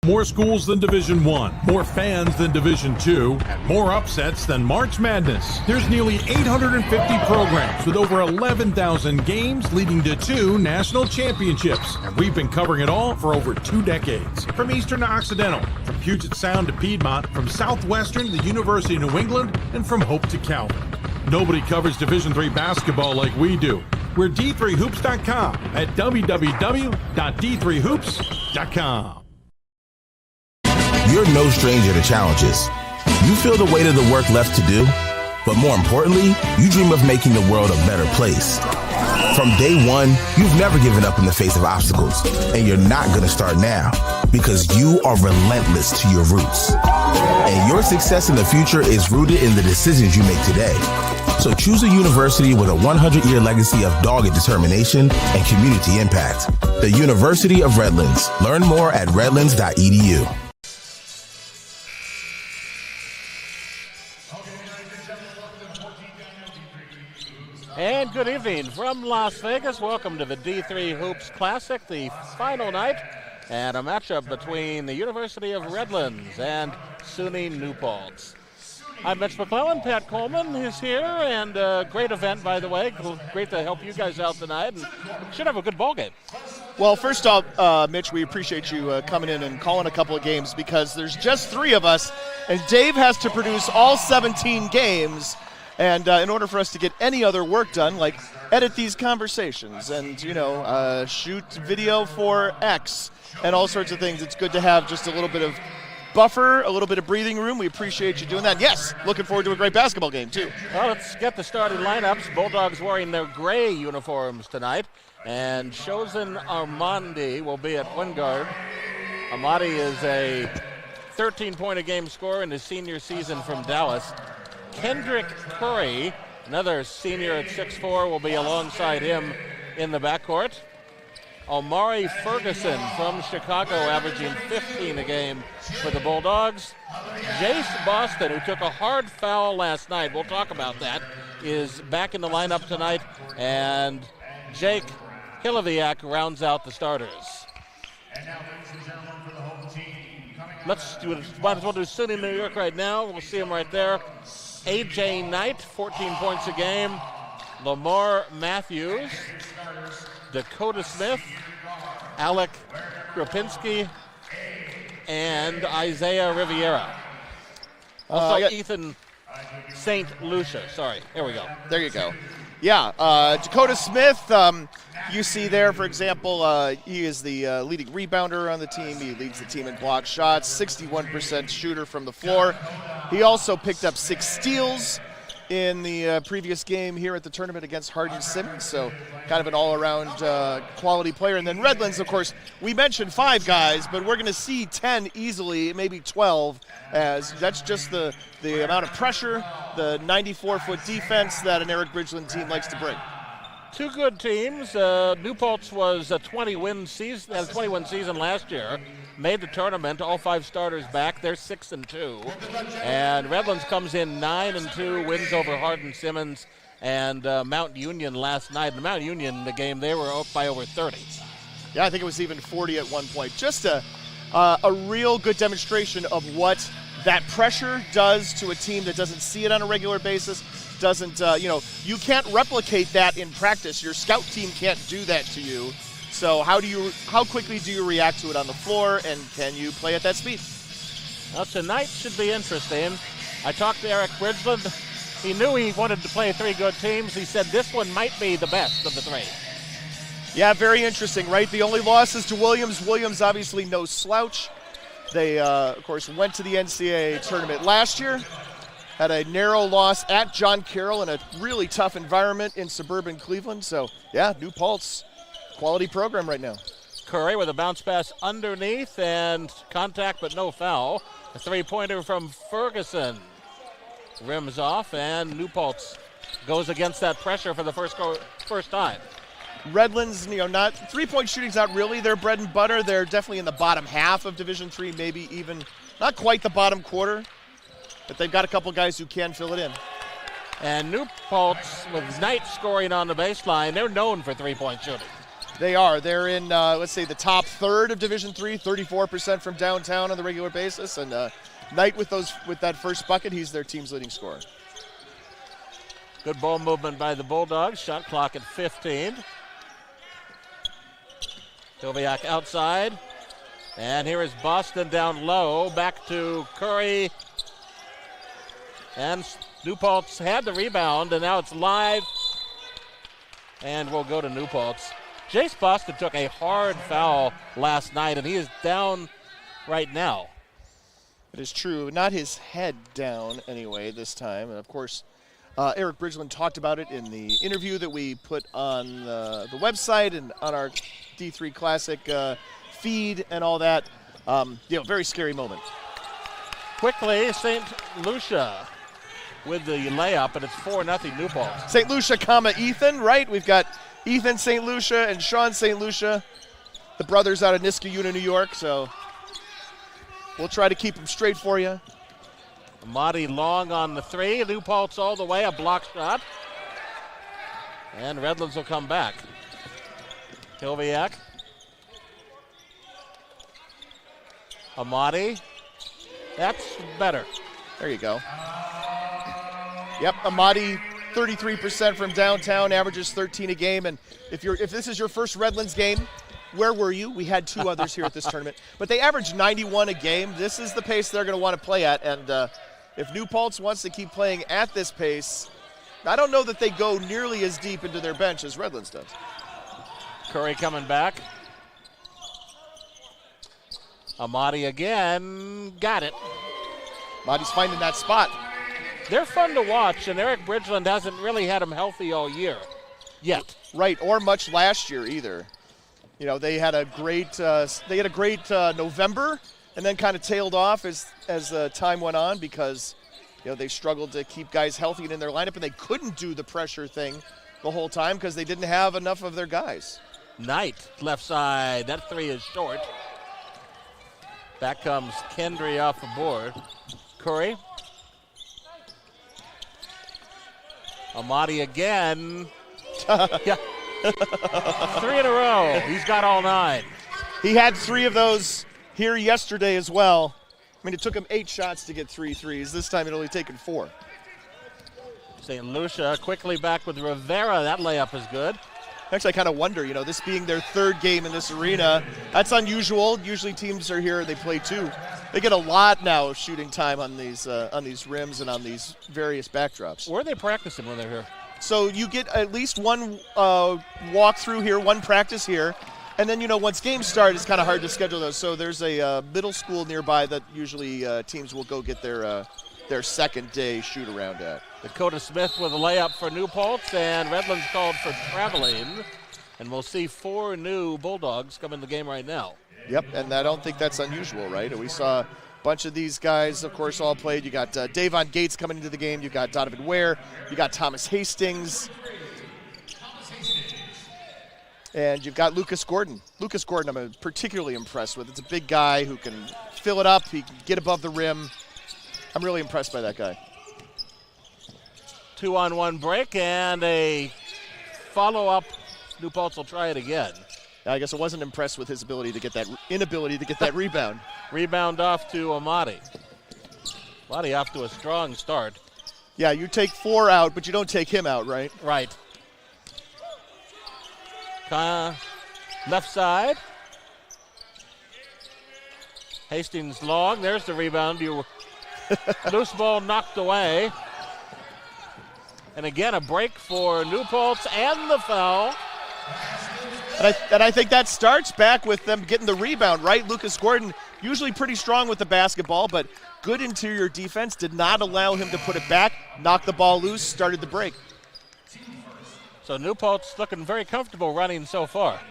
More schools than Division I, more fans than Division II, and more upsets than March Madness. There's nearly 850 programs with over 11,000 games leading to 2 national championships. And we've been covering it all for over 2 decades. From Eastern to Occidental, from Puget Sound to Piedmont, from Southwestern to the University of New England, and from Hope to Calvin. Nobody covers Division III basketball like we do. We're D3Hoops.com at www.d3hoops.com. You're no stranger to challenges. You feel the weight of the work left to do, but more importantly, you dream of making the world a better place. From day one, you've never given up in the face of obstacles, and you're not going to start now because you are relentless to your roots. And your success in the future is rooted in the decisions you make today. So choose a university with a 100-year legacy of dogged determination and community impact. The University of Redlands. Learn more at redlands.edu. And good evening from Las Vegas. Welcome to the D3 Hoops Classic, the final night, and a matchup between the University of Redlands and SUNY New Paltz. I'm Mitch McClellan. Pat Coleman is here, and a great event, by the way. Great to help you guys out tonight, and should have a good ball game. Well, first off, Mitch, we appreciate you coming in and calling a couple of games because there's just 3 of us, and Dave has to produce all 17 games. And in order for us to get any other work done, like edit these conversations and, shoot video for X and all sorts of things, it's good to have just a little bit of buffer, a little bit of breathing room. We appreciate you doing that. Yes, looking forward to a great basketball game, too. Well, let's get the starting lineups. Bulldogs wearing their gray uniforms tonight. And Chosen Armandi will be at point guard. Armandi is a 13-point-a-game scorer in his senior season from Dallas. Kendrick Curry, another senior at 6'4", will be alongside him in the backcourt. Omari Ferguson from Chicago, averaging 15 a game for the Bulldogs. Jace Boston, who took a hard foul last night, we'll talk about that, is back in the lineup tonight. And Jake Hiloviak rounds out the starters. Might as well do SUNY New York right now. We'll see him right there. A.J. Knight, 14 points a game. Lamar Matthews, Dakota Smith, Alec Kropinski, and Isaiah Riviera. Also Ethan St. Lucia. Sorry, here we go. There you go. Yeah, Dakota Smith, you see there, for example, he is the leading rebounder on the team. He leads the team in block shots, 61% shooter from the floor. He also picked up 6 steals in the previous game here at the tournament against Hardin Simmons, so kind of an all-around quality player. And then Redlands, of course, we mentioned 5 guys, but we're going to see 10 easily, maybe 12, as that's just the amount of pressure, the 94-foot defense that an Eric Bridgeland team likes to bring. 2 good teams. New Paltz was a 20-win season last year. Made the tournament. All 5 starters back. They're 6-2. And Redlands comes in 9-2. Wins over Hardin Simmons and Mount Union last night. In Mount Union, the game, they were up by over 30. Yeah, I think it was even 40 at one point. Just a real good demonstration of what that pressure does to a team that doesn't see it on a regular basis. Doesn't, you can't replicate that in practice. Your scout team can't do that to you. So how quickly do you react to it on the floor, and can you play at that speed? Well, tonight should be interesting. I talked to Eric Bridgeland. He knew he wanted to play 3 good teams. He said this one might be the best of the 3. Yeah, very interesting, right? The only loss is to Williams. Williams obviously no slouch. They, of course, went to the NCAA tournament last year. Had a narrow loss at John Carroll in a really tough environment in suburban Cleveland. So, yeah, New Paltz, quality program right now. Curry with a bounce pass underneath and contact but no foul. A 3-pointer from Ferguson. Rims off, and New Paltz goes against that pressure for the first time. Redlands, not 3-point shooting's not really their bread and butter. They're definitely in the bottom half of Division III, maybe even not quite the bottom quarter. But they've got a couple guys who can fill it in. And New Paltz, with Knight scoring on the baseline, they're known for 3-point shooting. They are. They're in, let's say, the top third of Division III, 34% from downtown on the regular basis. And Knight with that first bucket, he's their team's leading scorer. Good ball movement by the Bulldogs. Shot clock at 15. Hilviak outside. And here is Boston down low. Back to Curry. And New Paltz had the rebound, and now it's live. And we'll go to New Paltz. Jace Boston took a hard foul last night, and he is down right now. It is true. Not his head down anyway this time. And, of course, Eric Bridgeland talked about it in the interview that we put on the website and on our D3 Classic feed and all that. Very scary moment. Quickly, St. Lucia with the layup, and it's 4-0 New Paltz. St. Lucia, Ethan, right? We've got Ethan St. Lucia and Sean St. Lucia, the brothers out of Niskayuna, New York. So we'll try to keep them straight for you. Amati long on the three. New Paltz all the way, a block shot. And Redlands will come back. Hilviak. Amati. That's better. There you go. Yep, Amati, 33% from downtown, averages 13 a game. And if this is your first Redlands game, where were you? We had two others here at this tournament. But they average 91 a game. This is the pace they're going to want to play at. And if New Paltz wants to keep playing at this pace, I don't know that they go nearly as deep into their bench as Redlands does. Curry coming back. Amati again. Got it. Amati's finding that spot. They're fun to watch, and Eric Bridgeland hasn't really had them healthy all year yet. Right, or much last year either. You know, they had a great November, and then kind of tailed off as time went on because they struggled to keep guys healthy and in their lineup, and they couldn't do the pressure thing the whole time because they didn't have enough of their guys. Knight, left side. That three is short. Back comes Kendry off the board. Curry. Amati again. Yeah. 3 in a row. He's got all 9. He had 3 of those here yesterday as well. I mean, it took him 8 shots to get 3 threes. This time it only taken 4. St. Lucia quickly back with Rivera. That layup is good. Actually, I kind of wonder, this being their 3rd game in this arena, that's unusual. Usually teams are here, they play 2. They get a lot now of shooting time on these rims and on these various backdrops. Where are they practicing when they're here? So you get at least one walk through here, one practice here, and then once games start, it's kind of hard to schedule those. So there's a middle school nearby that usually teams will go get their second day shoot around at. Dakota Smith with a layup for New Paltz, and Redlands called for traveling. And we'll see 4 new Bulldogs come in the game right now. Yep, and I don't think that's unusual, right? We saw a bunch of these guys, of course, all played. You got Davon Gates coming into the game. You got Donovan Ware. You got Thomas Hastings. And you've got Lucas Gordon. Lucas Gordon I'm particularly impressed with. It's a big guy who can fill it up. He can get above the rim. I'm really impressed by that guy. 2-on-1 break and a follow-up. New Paltz will try it again. I guess I wasn't impressed with his inability to get that rebound. Rebound off to Amati. Amati off to a strong start. Yeah, you take 4 out, but you don't take him out, right? Right. Left side. Hastings long. There's the rebound. Loose ball knocked away. And again, a break for New Paltz and the foul. And I think that starts back with them getting the rebound, right? Lucas Gordon, usually pretty strong with the basketball, but good interior defense, did not allow him to put it back, knocked the ball loose, started the break. So New Paltz looking very comfortable running so far.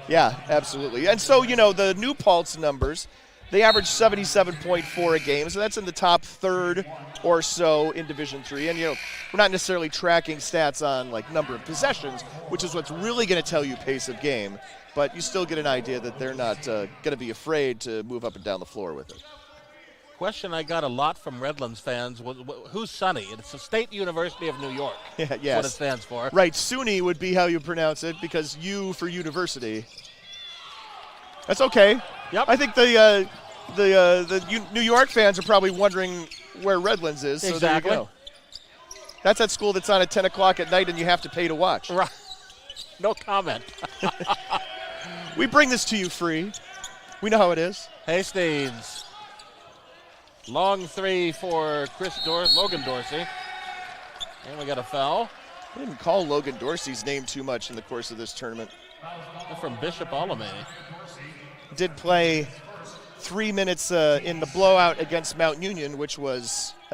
Yeah, absolutely. And so, the New Paltz numbers, they average 77.4 a game, so that's in the top third or so in Division III. And, we're not necessarily tracking stats on, number of possessions, which is what's really going to tell you pace of game. But you still get an idea that they're not going to be afraid to move up and down the floor with it. Question I got a lot from Redlands fans was, who's SUNY? It's the State University of New York. Yeah, That's yes. what it stands for. Right, SUNY would be how you pronounce it because U for university. That's okay. Yep. I think the New York fans are probably wondering where Redlands is. So Exactly. There you go. That's that school that's on at 10 o'clock at night and you have to pay to watch. Right. No comment. We bring this to you free. We know how it is. Hastings. Long three for Logan Dorsey. And we got a foul. I didn't call Logan Dorsey's name too much in the course of this tournament. From Bishop Alamany. Did play 3 minutes in the blowout against Mount Union, that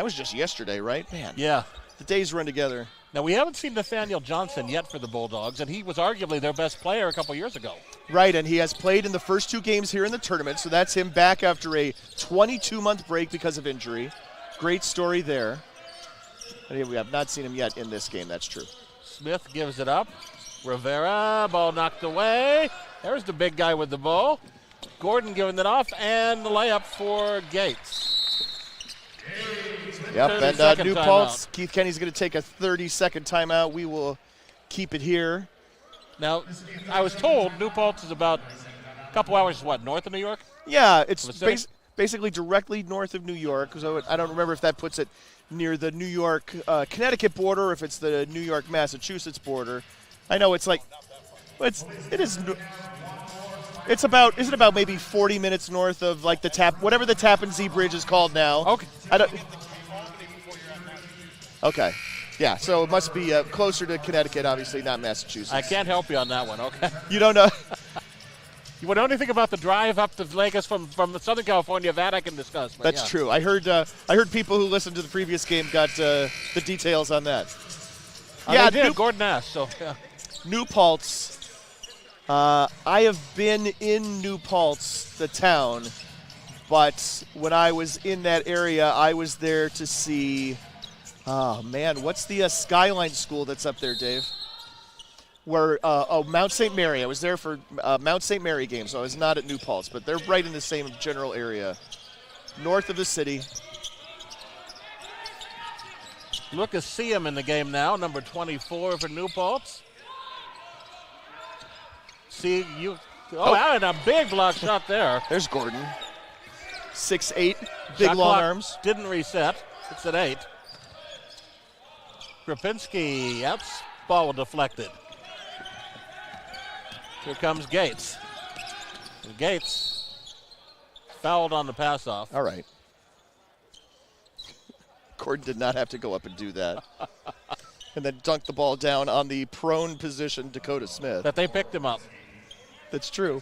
was just yesterday, right? Man, Yeah. the days run together. Now, we haven't seen Nathaniel Johnson yet for the Bulldogs, and he was arguably their best player a couple years ago. Right, and he has played in the first 2 games here in the tournament, so that's him back after a 22-month break because of injury. Great story there. And we have not seen him yet in this game, that's true. Smith gives it up. Rivera, ball knocked away. There's the big guy with the ball. Gordon giving it off, and the layup for Gates. Yep, 30-second and New timeout. Paltz, Keith Kenny's going to take a 30-second timeout. We will keep it here. Now, I was told New Paltz is about a couple hours, north of New York? Yeah, it's The city? basically directly north of New York. So I don't remember if that puts it near the New York, Connecticut border, or if it's the New York, Massachusetts border. I know it's it's about maybe 40 minutes north of like whatever the Tappan Zee Bridge is called now. Okay. Okay. Yeah, so it must be closer to Connecticut, obviously, not Massachusetts. I can't help you on that one, okay? You don't know? You would know anything about the drive up to Vegas from Southern California, that I can discuss. But That's yeah. true. I heard people who listened to the previous game got the details on that. Yeah, they did. Gordon asked, so yeah. New Paltz. I have been in New Paltz, the town, but when I was in that area, I was there to see, what's the Skyline School that's up there, Dave? Where Mount St. Mary. I was there for Mount St. Mary game, so I was not at New Paltz, but they're right in the same general area, north of the city. Lucas Seam in the game now, number 24 for New Paltz. And a big block shot there. There's Gordon. 6'8", big Shot long clock arms. Didn't reset. It's at 8. Krapinski, ball deflected. Here comes Gates. And Gates fouled on the pass off. All right. Gordon did not have to go up and do that. And then dunk the ball down on the prone position, Dakota Smith. That they picked him up. That's true.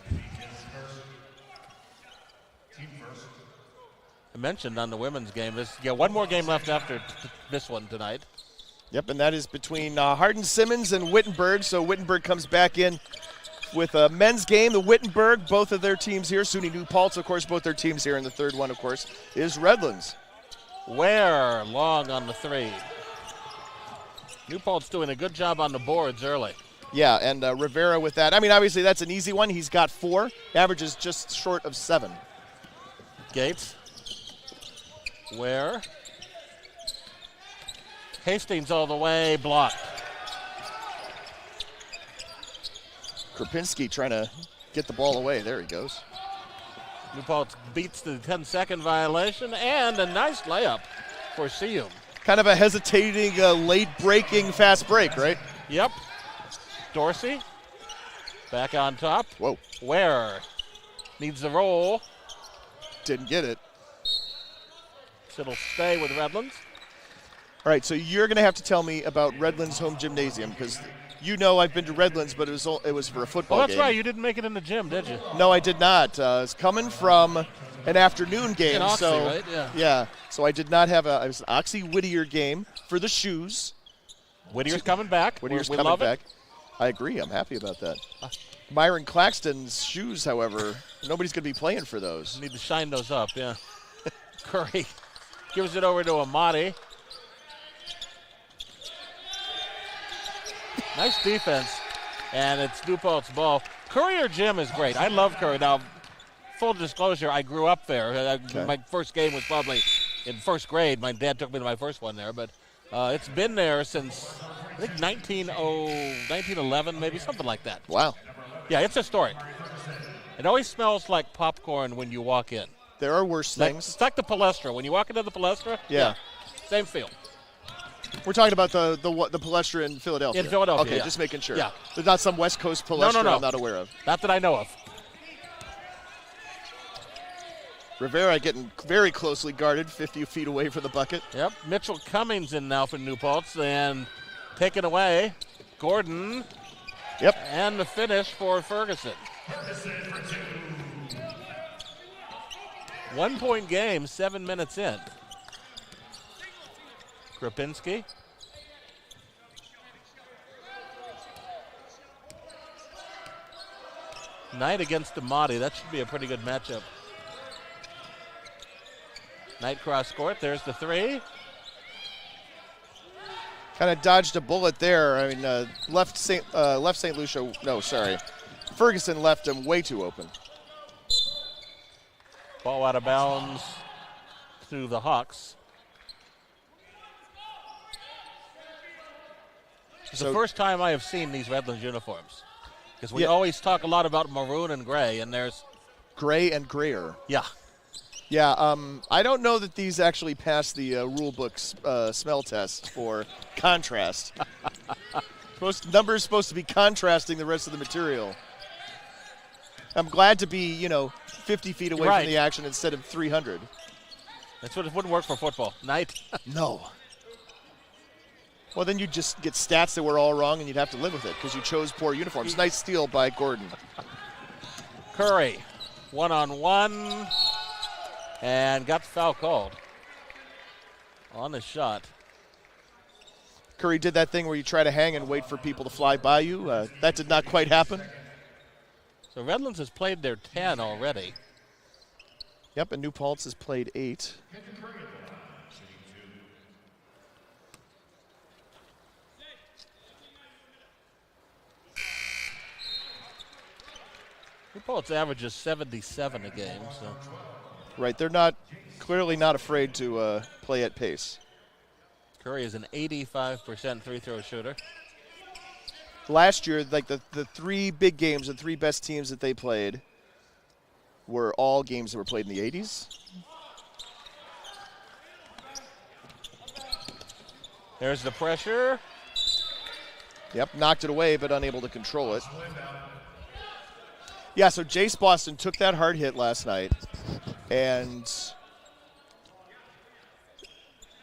I mentioned on the women's game, one more game left after this one tonight. Yep, and that is between Hardin Simmons and Wittenberg. So Wittenberg comes back in with a men's game. The Wittenberg, both of their teams here. SUNY New Paltz, of course, both their teams here. And the third one, of course, is Redlands. Ware long on the 3. New Paltz doing a good job on the boards early. Yeah, and Rivera with that. I mean, obviously, that's an easy one. He's got 4. Average is just short of 7. Gates. Ware. Hastings all the way, blocked. Krapinski trying to get the ball away. There he goes. New Paltz beats the 10-second violation, and a nice layup for Seum. Kind of a hesitating, late-breaking fast break, right? Yep. Dorsey, back on top. Whoa. Ware needs the roll. Didn't get it. So it'll stay with Redlands. All right, so you're going to have to tell me about Redlands home gymnasium because you know I've been to Redlands, but it was for a football game. Oh, that's right. You didn't make it in the gym, did you? No, I did not. It's coming from an afternoon game. In Oxy, so, right? Yeah. So I did not have it was an Oxy Whittier game for the shoes. Whittier's coming back. Whittier's we coming love back. It. I agree. I'm happy about that. Myron Claxton's shoes, however, nobody's going to be playing for those. Need to shine those up, yeah. Curry gives it over to Amati. Nice defense, and it's New Paltz ball. Curry or Jim is great. I love Curry. Now, full disclosure, I grew up there. Okay. My first game was probably in first grade. My dad took me to my first one there, but it's been there since, I think, 1911, maybe, something like that. Wow. Yeah, it's historic. It always smells like popcorn when you walk in. There are worse things. It's like the Palestra. When you walk into the Palestra, yeah, same feel. We're talking about the Palestra in Philadelphia. In Philadelphia, okay, yeah. just making sure. Yeah. There's not some West Coast Palestra No. I'm not aware of. Not that I know of. Rivera getting very closely guarded, 50 feet away from the bucket. Yep, Mitchell Cummings in now for New Paltz, and taken away, Gordon. Yep. And the finish for Ferguson. 1 point game, 7 minutes in. Krapinski. Knight against Amati. That should be a pretty good matchup. Knight cross court. There's the three. Kind of dodged a bullet there. I mean, left St. Lucia. No, sorry. Ferguson left him way too open. Ball out of bounds through the Hawks. It's the first time I have seen these Redlands uniforms. Because we always talk a lot about maroon and gray, and there's gray and grayer. Yeah. Yeah, I don't know that these actually pass the rule book's smell test for contrast. Numbers supposed to be contrasting the rest of the material. I'm glad to be, 50 feet away from the action instead of 300. That's what it wouldn't work for football. Knight. No. Well, then you'd just get stats that were all wrong, and you'd have to live with it because you chose poor uniforms. Nice steal by Gordon. Curry, one-on-one, and got the foul called on the shot. Curry did that thing where you try to hang and wait for people to fly by you. That did not quite happen. So Redlands has played their 10 already. Yep, and New Paltz has played 8. New Paltz averages 77 a game. So. Right, they're clearly not afraid to play at pace. Curry is an 85% free throw shooter. Last year, like the 3 big games, the 3 best teams that they played were all games that were played in the 80s. There's the pressure. Yep, knocked it away, but unable to control it. Yeah, so Jace Boston took that hard hit last night and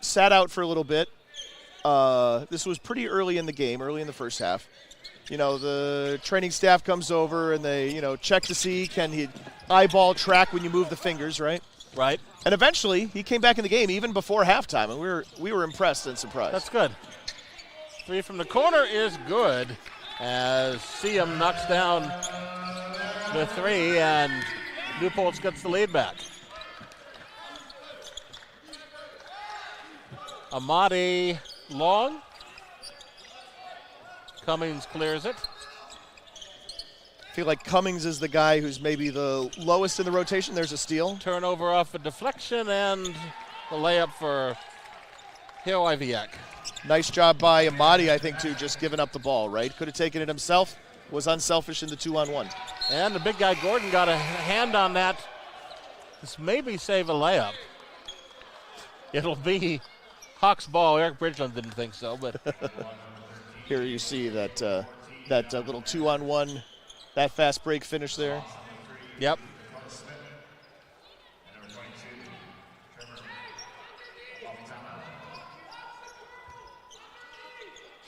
sat out for a little bit. This was pretty early in the game, early in the first half. The training staff comes over and they, check to see, can he eyeball track when you move the fingers, right? Right. And eventually, he came back in the game even before halftime, and we were impressed and surprised. That's good. 3 from the corner is good as Siam knocks down the 3, and New Paltz gets the lead back. Amati long. Cummings clears it. I feel like Cummings is the guy who's maybe the lowest in the rotation. There's a steal. Turnover off a deflection, and the layup for Hill-Iviak. Nice job by Amati, I think, too, just giving up the ball, right? Could have taken it himself. Was unselfish in the 2-on-1. And the big guy Gordon got a hand on that. This maybe save a layup. It'll be Hawks ball. Eric Bridgeland didn't think so, but here you see that little 2-on-1, that fast break finish there. Yep.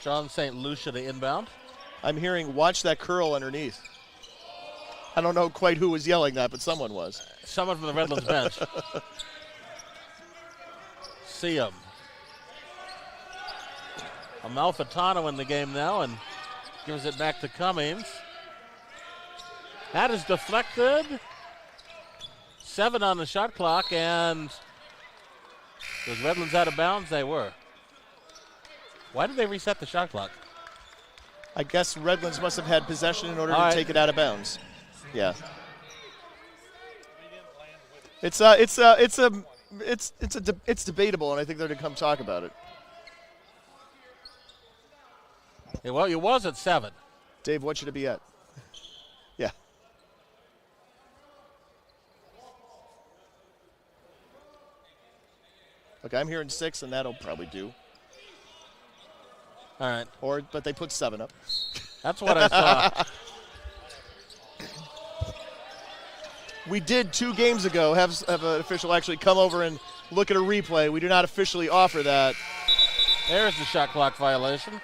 Sean St. Lucia to inbound. I'm hearing, watch that curl underneath. I don't know quite who was yelling that, but someone was. Someone from the Redlands bench. Siam. Amalfitano in the game now and gives it back to Cummings. That is deflected. 7 on the shot clock, and was Redlands out of bounds? They were. Why did they reset the shot clock? I guess Redlands must have had possession in order to take it out of bounds. Yeah. It's debatable, and I think they're to come talk about it. Yeah, well, it was at 7. Dave, what should it be at? Yeah. Okay, I'm hearing 6, and that'll probably do. All right. But they put 7 up. That's what I saw. We did 2 games ago have an official actually come over and look at a replay. We do not officially offer that. There's the shot clock violation.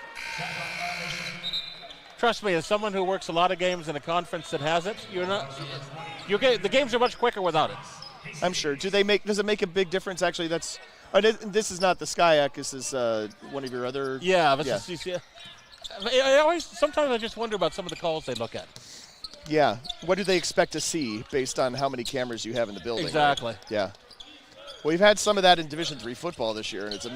Trust me, as someone who works a lot of games in a conference that has it, the games are much quicker without it. I'm sure. Does it make a big difference? Actually, this is not the SCIAC. This is one of your other. Yeah, this is. Sometimes I just wonder about some of the calls they look at. Yeah. What do they expect to see based on how many cameras you have in the building? Exactly. Right? Yeah. Well, we've had some of that in Division III football this year, and it's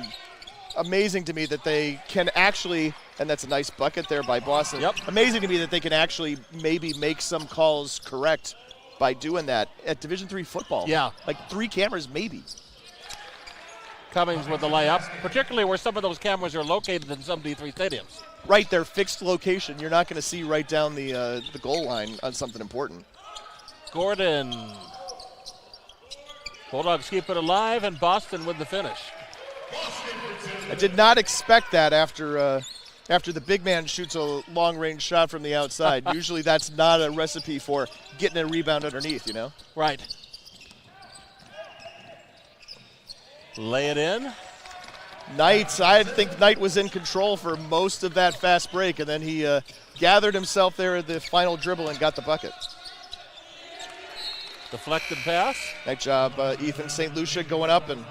amazing to me that they can actually, and that's a nice bucket there by Boston. Yep. Amazing to me that they can actually maybe make some calls correct by doing that at Division III football. Yeah. Like 3 cameras maybe. Cummings with the layup, particularly where some of those cameras are located in some D3 stadiums. Right, their fixed location. You're not going to see right down the goal line on something important. Gordon. Bulldogs keep it alive, and Boston with the finish. I did not expect that after the big man shoots a long-range shot from the outside. Usually that's not a recipe for getting a rebound underneath, you know? Right. Lay it in. I think Knight was in control for most of that fast break, and then he gathered himself there at the final dribble and got the bucket. Deflected pass. Nice job, Ethan. St. Lucia going up and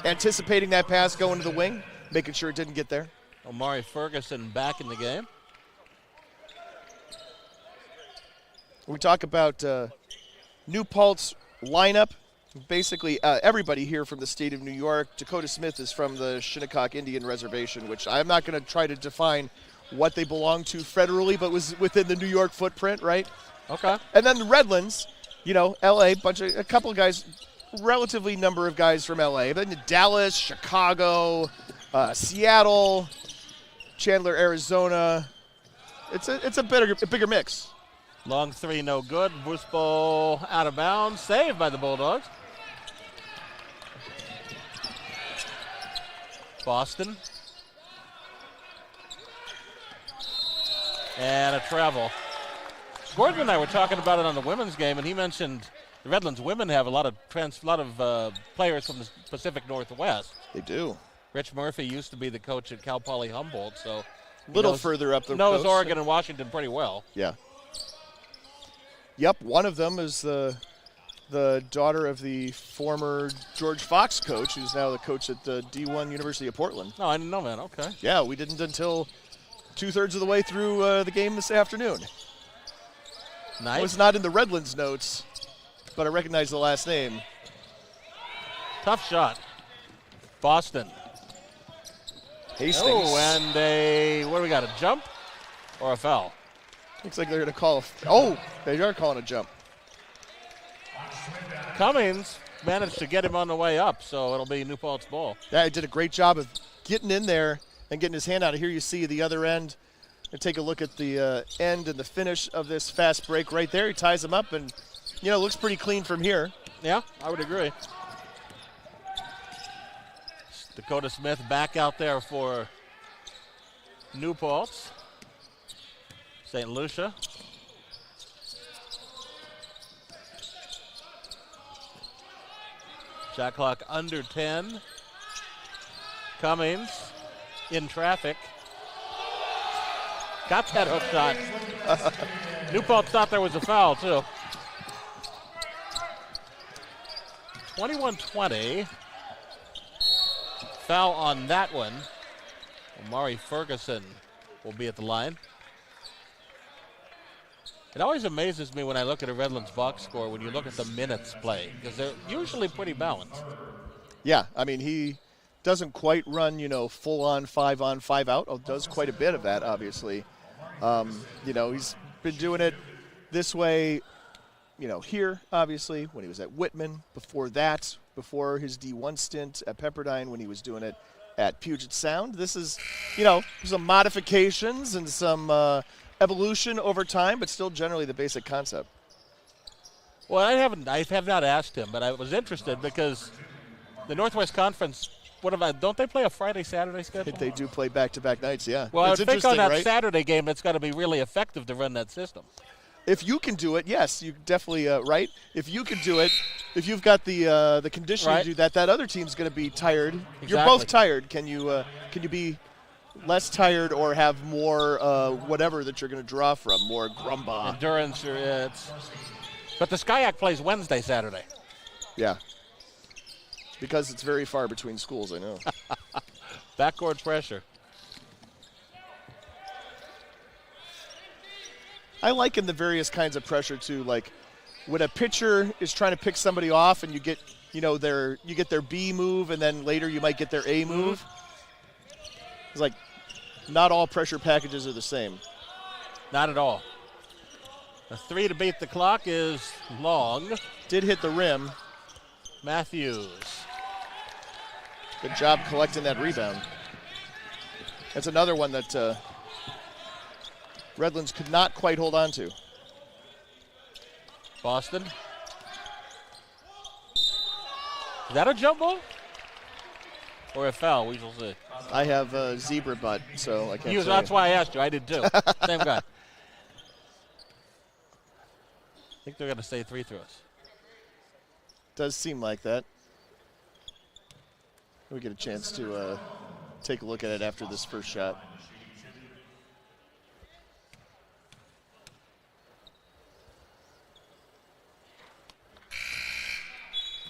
anticipating that pass going to the wing, making sure it didn't get there. Omari Ferguson back in the game. We talk about New Paltz lineup. Basically, everybody here from the state of New York. Dakota Smith is from the Shinnecock Indian Reservation, which I'm not going to try to define what they belong to federally, but was within the New York footprint, right? Okay. And then the Redlands, L.A., a couple of guys, relatively number of guys from L.A., but Dallas, Chicago, Seattle, Chandler, Arizona. It's a bigger mix. Long 3, no good. Buspo out of bounds. Saved by the Bulldogs. Boston. And a travel. Gordon and I were talking about it on the women's game, and he mentioned the Redlands women have a lot of players from the Pacific Northwest. They do. Rich Murphy used to be the coach at Cal Poly Humboldt, so little further up the knows coast. Oregon and Washington pretty well. Yeah. Yep, one of them is the daughter of the former George Fox coach, who's now the coach at the D1 University of Portland. Oh, I didn't know that. Okay. Yeah, we didn't until 2/3 of the way through the game this afternoon. Nice. It was not in the Redlands notes, but I recognize the last name. Tough shot. Boston. Hastings. Oh, and what do we got, a jump or a foul? Looks like they're going to call they are calling a jump. Cummings managed to get him on the way up, so it'll be New Paltz ball. Yeah, he did a great job of getting in there and getting his hand out. Here you see the other end. And take a look at the end and the finish of this fast break right there. He ties him up and, looks pretty clean from here. Yeah, I would agree. Dakota Smith back out there for New Paltz. St. Lucia. Shot clock under 10. Cummings in traffic. Got that hook shot. New Paltz thought there was a foul, too. 21-20. Foul on that one. Omari Ferguson will be at the line. It always amazes me when I look at a Redlands box score when you look at the minutes played, because they're usually pretty balanced. Yeah, I mean, he doesn't quite run, full on, 5 out. Oh, does quite a bit of that, obviously. He's been doing it this way here, obviously, when he was at Whitman. Before that, before his D1 stint at Pepperdine, when he was doing it at Puget Sound. This is, some modifications and some evolution over time, but still generally the basic concept. Well, I have not asked him, but I was interested because the Northwest Conference, don't they play a Friday-Saturday schedule? They do play back-to-back nights, yeah. Well, it's I would think on that right? Saturday game, it's got to be really effective to run that system. If you can do it, yes, you definitely right. If you can do it, if you've got the conditioning to do that other team's going to be tired. Exactly. You're both tired. Can you be less tired or have more whatever that you're going to draw from, more grumba? Endurance, but the SCIAC plays Wednesday, Saturday. Yeah. Because it's very far between schools, I know. Backcourt pressure. I liken the various kinds of pressure to, like, when a pitcher is trying to pick somebody off and you get, their B move and then later you might get their A move. It's like not all pressure packages are the same. Not at all. A 3 to beat the clock is long. Did hit the rim. Matthews. Good job collecting that rebound. That's another one that Redlands could not quite hold on to. Boston. Is that a jump ball? Or a foul? We shall see. I have a zebra butt, so I can't say. That's why I asked you. I did too. Same guy. I think they're going to say 3 throws. Does seem like that. We get a chance to take a look at it after this first shot.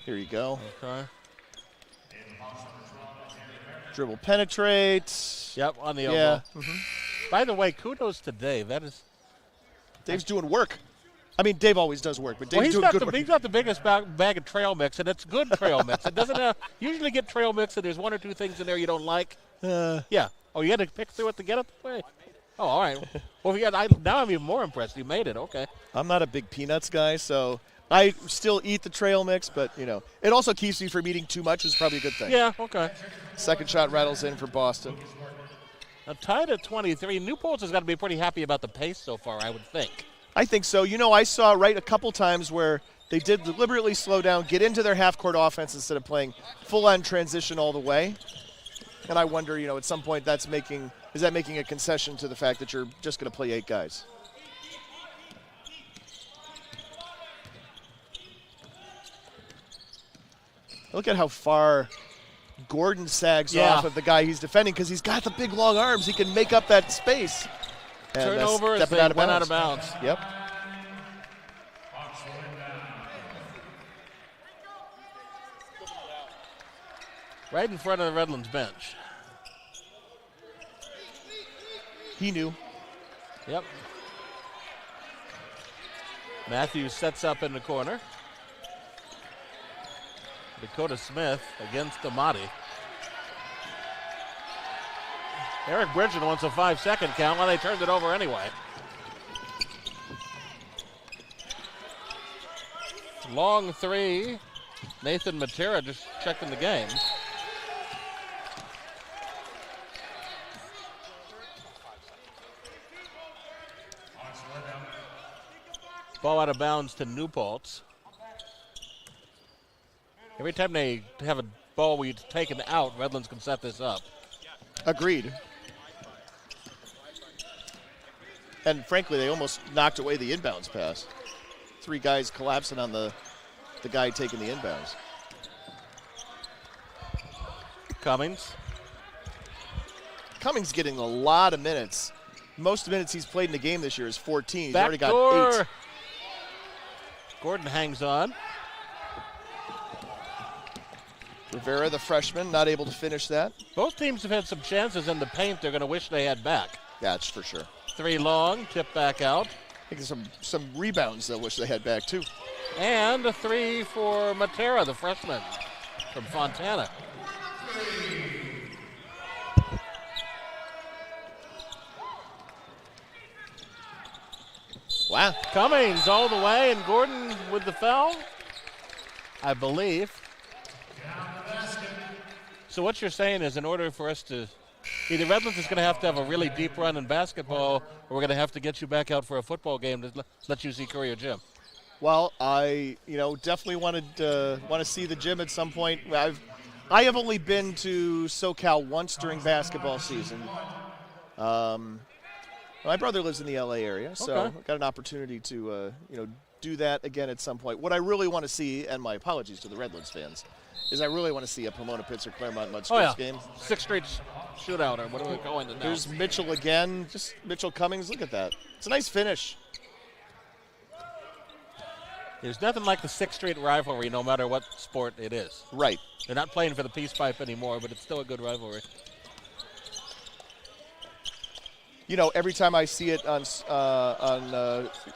Here you go. Okay. Dribble penetrates. Yep, on the elbow. Yeah. Mm-hmm. By the way, kudos to Dave. Dave's doing work. I mean, Dave always does work, but Dave's doing good work. He's got the biggest bag of trail mix, and it's good trail mix. It doesn't usually get trail mix, and there's 1 or 2 things in there you don't like. Yeah. Oh, you had to pick through it to get it? Wait. Oh, all right. Well, now I'm even more impressed. You made it. Okay. I'm not a big peanuts guy, so I still eat the trail mix, but, it also keeps me from eating too much, which is probably a good thing. Yeah, okay. Second shot rattles in for Boston. Now, tied at 23. New Paltz has got to be pretty happy about the pace so far, I would think. I think so. I saw a couple times where they did deliberately slow down, get into their half-court offense instead of playing full-on transition all the way. And I wonder, at some point is that making a concession to the fact that you're just going to play 8 guys? Look at how far Gordon sags off of the guy he's defending because he's got the big, long arms. He can make up that space. And turnover as they went out of bounds. Yep. Right in front of the Redlands bench. He knew. Yep. Matthews sets up in the corner. Dakota Smith against Amati. Eric Bridgen wants a 5-second count. Well, they turned it over anyway. Long 3. Nathan Matera just checking the game. Ball out of bounds to New Paltz. Every time they have a ball where you're taken out, Redlands can set this up. Agreed. And frankly, they almost knocked away the inbounds pass. 3 guys collapsing on the guy taking the inbounds. Cummings getting a lot of minutes. Most minutes he's played in the game this year is 14. He's already got 8. Gordon hangs on. Rivera, the freshman, not able to finish that. Both teams have had some chances in the paint they're going to wish they had back. That's for sure. 3 long, tip back out. I think some rebounds they'll wish they had back too. And a 3 for Matera, the freshman from Fontana. Wow. Cummings all the way, and Gordon with the foul, I believe. So what you're saying is, in order for us to, either Redlands is going to have a really deep run in basketball, or we're going to have to get you back out for a football game to let you see Courier Gym. Well, I definitely want to see the gym at some point. I have only been to SoCal once during basketball season. My brother lives in the LA area, so I've got an opportunity to do that again at some point. What I really want to see, and my apologies to the Redlands fans, is I really want to see a Pomona-Pitts or Claremont Mudskip's game. 6th Street shootout, or what are we going to now? There's Mitchell again, just Mitchell Cummings. Look at that. It's a nice finish. There's nothing like the 6th Street rivalry, no matter what sport it is. Right. They're not playing for the Peace Pipe anymore, but it's still a good rivalry. Every time I see it on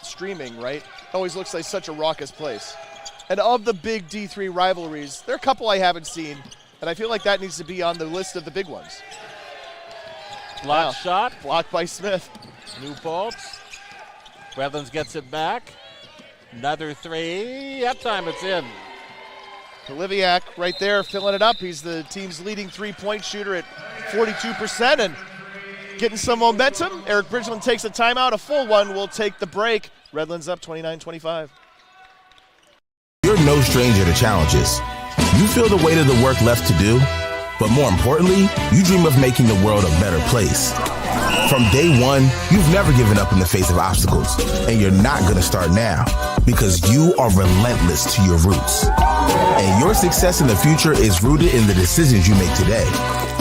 streaming, right, it always looks like such a raucous place. And of the big D3 rivalries, there are a couple I haven't seen, and I feel like that needs to be on the list of the big ones. Block shot. Blocked by Smith. New Paltz. Redlands gets it back. Another three. That time it's in. Haliviak right there filling it up. He's the team's leading three-point shooter at 42% and getting some momentum. Eric Bridgeland takes a timeout. A full one will take the break. Redlands up 29-25. You're no stranger to challenges. You feel the weight of the work left to do, but more importantly, you dream of making the world a better place. From day one, you've never given up in the face of obstacles, and you're not going to start now because you are relentless to your roots. And your success in the future is rooted in the decisions you make today.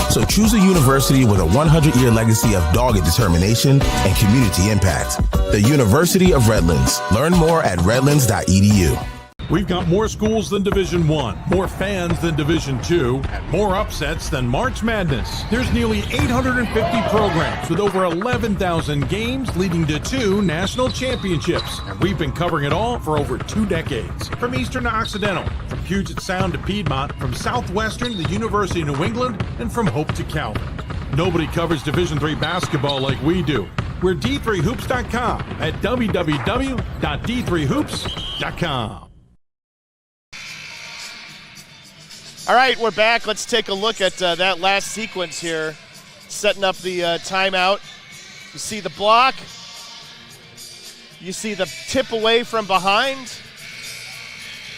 So choose a university with a 100-year legacy of dogged determination and community impact. The University of Redlands. Learn more at redlands.edu. We've got more schools than Division I, more fans than Division II, and more upsets than March Madness. There's nearly 850 programs with over 11,000 games leading to 2 national championships. And we've been covering it all for over 2 decades. From Eastern to Occidental, from Puget Sound to Piedmont, from Southwestern to the University of New England, and from Hope to Calvin. Nobody covers Division III basketball like we do. We're D3Hoops.com at www.d3hoops.com. All right, we're back. Let's take a look at that last sequence here. Setting up the timeout. You see the block. You see the tip away from behind.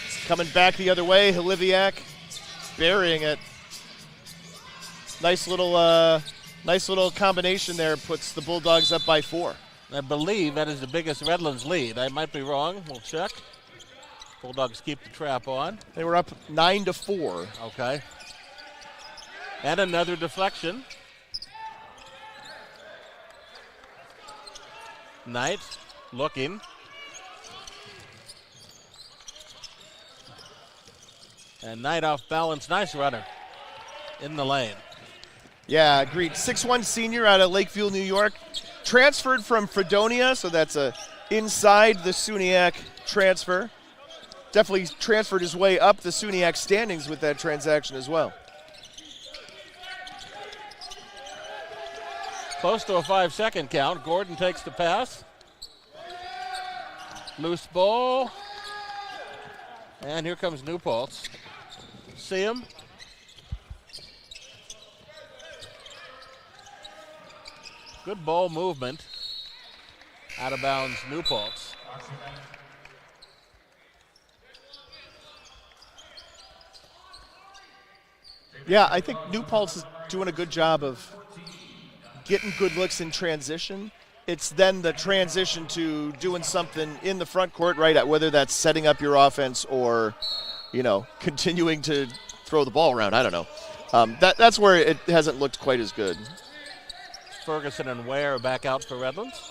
It's coming back the other way. Haliviak burying it. Nice little combination there. Puts the Bulldogs up by 4. I believe that is the biggest Redlands lead. I might be wrong. We'll check. Bulldogs keep the trap on. They were up 9-4. Okay. And another deflection. Knight looking. And Knight off balance. Nice runner in the lane. Yeah, agreed. 6'1" senior out of Lakeview, New York. Transferred from Fredonia, so that's inside the SUNYAC transfer. Definitely transferred his way up the SUNYAC standings with that transaction as well. Close to a 5-second count. Gordon takes the pass. Loose ball. And here comes New Paltz. See him? Good ball movement. Out of bounds, New Paltz. Yeah, I think New Paltz is doing a good job of getting good looks in transition. It's then the transition to doing something in the front court, right? Whether that's setting up your offense or, continuing to throw the ball around. I don't know. That's where it hasn't looked quite as good. Ferguson and Ware back out for Redlands.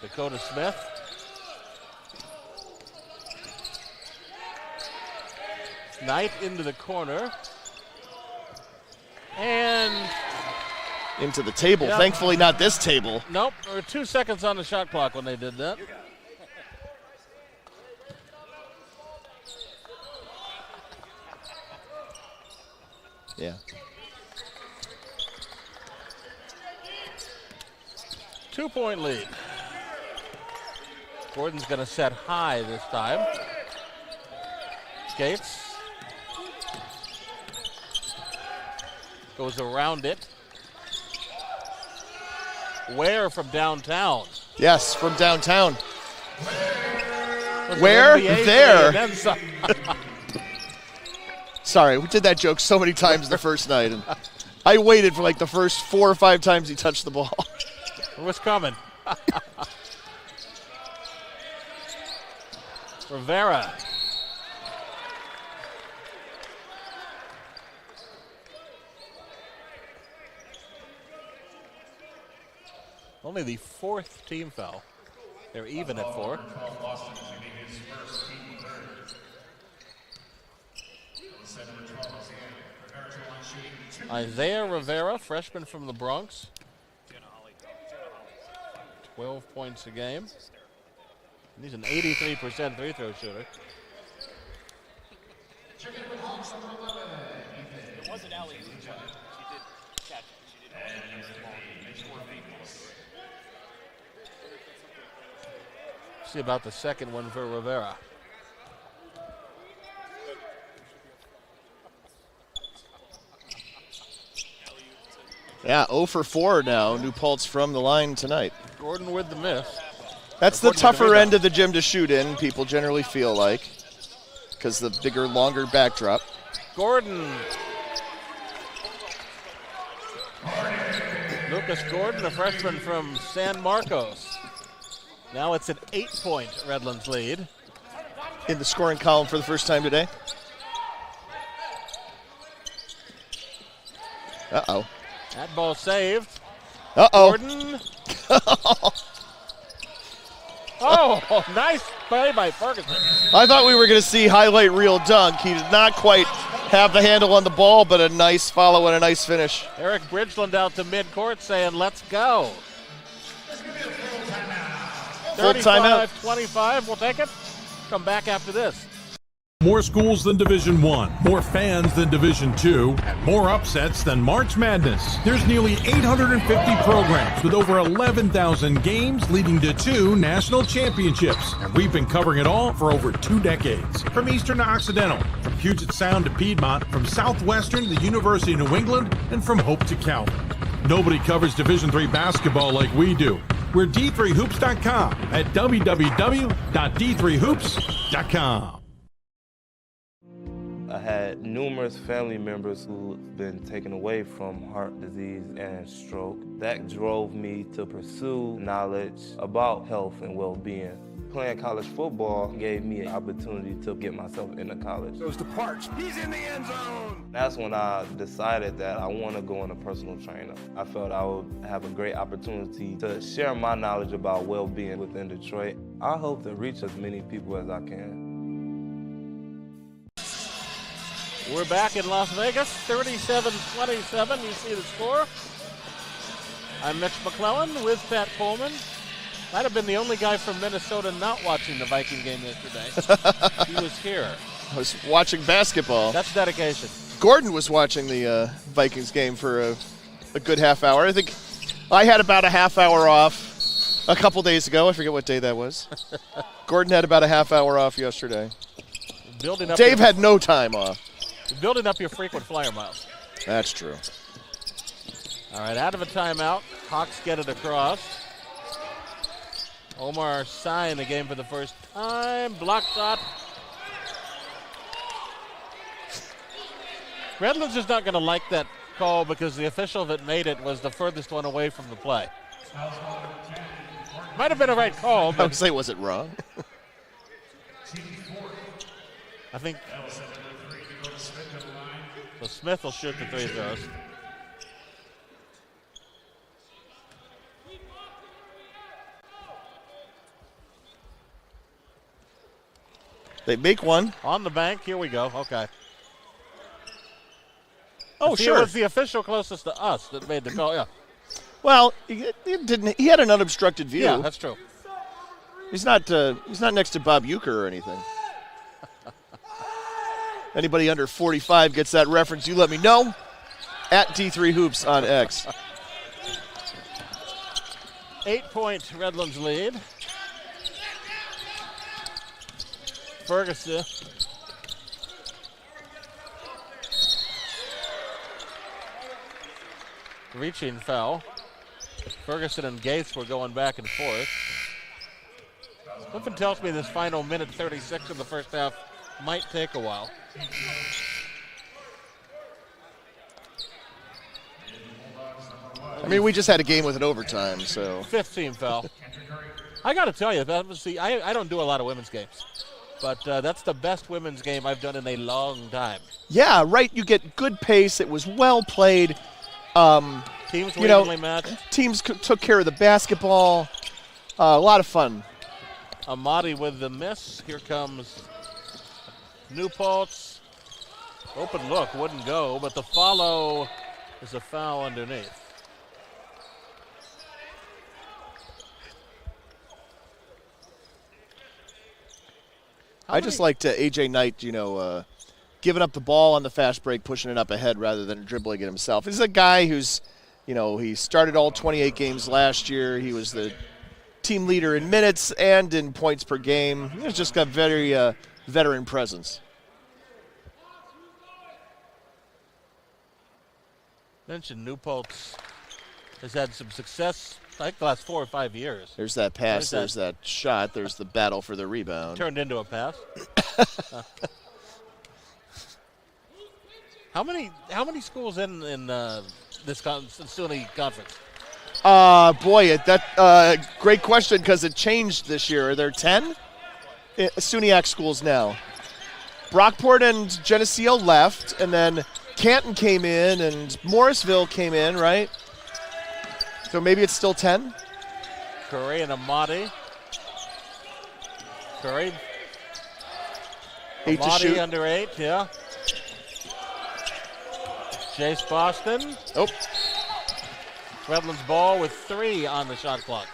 Dakota Smith. Knight into the corner. And into the table. Yeah. Thankfully not this table. Nope, there were 2 seconds on the shot clock when they did that. Yeah. 2-point lead. Gordon's going to set high this time. Gates goes around it. Ware from downtown. Yes, from downtown. Where? There. Sorry, we did that joke so many times the first night, and I waited for like the first 4 or 5 times he touched the ball. It was coming. Rivera. Only the 4th team foul. They're even at 4. Isaiah Rivera, freshman from the Bronx. 12 points a game. He's an 83% free throw shooter. It wasn't alley. She did catch it. See about the second one for Rivera. Yeah, 0 for 4 now. New Paltz from the line tonight. Gordon with the miss. That's the tougher end of the gym to shoot in, people generally feel like, because the bigger, longer backdrop. Gordon. Lucas Gordon, a freshman from San Marcos. Now it's an 8-point Redlands lead. In the scoring column for the first time today. Uh-oh. That ball saved. Uh-oh. Gordon. Oh, nice play by Ferguson. I thought we were going to see highlight reel dunk. He did not quite have the handle on the ball, but a nice follow and a nice finish. Eric Bridgeland out to midcourt saying, let's go. Full timeout. 35-25, we'll take it. Come back after this. More schools than Division I, more fans than Division II, and more upsets than March Madness. There's nearly 850 programs with over 11,000 games leading to 2 national championships. And we've been covering it all for over 2 decades. From Eastern to Occidental, from Puget Sound to Piedmont, from Southwestern to the University of New England, and from Hope to Calvin. Nobody covers Division III basketball like we do. We're D3Hoops.com at www.d3hoops.com. I had numerous family members who've been taken away from heart disease and stroke. That drove me to pursue knowledge about health and well-being. Playing college football gave me an opportunity to get myself into college. Goes to Parch. He's in the end zone. That's when I decided that I want to go into personal trainer. I felt I would have a great opportunity to share my knowledge about well-being within Detroit. I hope to reach as many people as I can. We're back in Las Vegas, 37-27. You see the score. I'm Mitch McClellan with Pat Coleman. Might have been the only guy from Minnesota not watching the Viking game yesterday. He was here. I was watching basketball. That's dedication. Gordon was watching the Vikings game for a good half hour. I think I had about a half hour off a couple days ago. I forget what day that was. Gordon had about a half hour off yesterday. Dave had no time off. Building up your frequent flyer miles. That's true. All right, out of a timeout. Hawks get it across. Omar Sy in the game for the first time. Block shot. Redlands is not going to like that call because the official that made it was the furthest one away from the play. Might have been a right call, but I would say, was it wrong? I think so. Smith will shoot the 3 throws. They make one. On the bank, here we go. Okay. Oh, See, sure. It was the official closest to us that made the call, yeah. Well, he didn't. He had an unobstructed view. Yeah, that's true. He's not next to Bob Euchre or anything. Anybody under 45 gets that reference, you let me know. At D3Hoops on X. 8-point Redlands lead. Ferguson. Reaching foul. Ferguson and Gates were going back and forth. Something tells me this final minute 36 of the first half might take a while. I mean, we just had a game with an overtime, so. 5th team foul. I got to tell you, that was I don't do a lot of women's games, but that's the best women's game I've done in a long time. Yeah, right. You get good pace. It was well played. Teams were evenly matched. Teams took care of the basketball. A lot of fun. Amati with the miss. Here comes New Paltz. Open look, wouldn't go, but the follow is a foul underneath. I just liked A.J. Knight, giving up the ball on the fast break, pushing it up ahead rather than dribbling it himself. He's a guy who's, he started all 28 games last year. He was the team leader in minutes and in points per game. He's just got very veteran presence. Mentioned New Paltz has had some success, I think, the last 4 or 5 years. There's that pass, there's that shot, there's the battle for the rebound. Turned into a pass. How many schools in this SUNY conference? Great question, because it changed this year. Are there 10 SUNYAC schools now? Brockport and Geneseo left, and then Canton came in, and Morrisville came in, right? So maybe it's still 10? Curry and Amati. Curry. 8 to Amati shoot. under 8, yeah. Jace Boston. Oh. Redlands ball with 3 on the shot clock.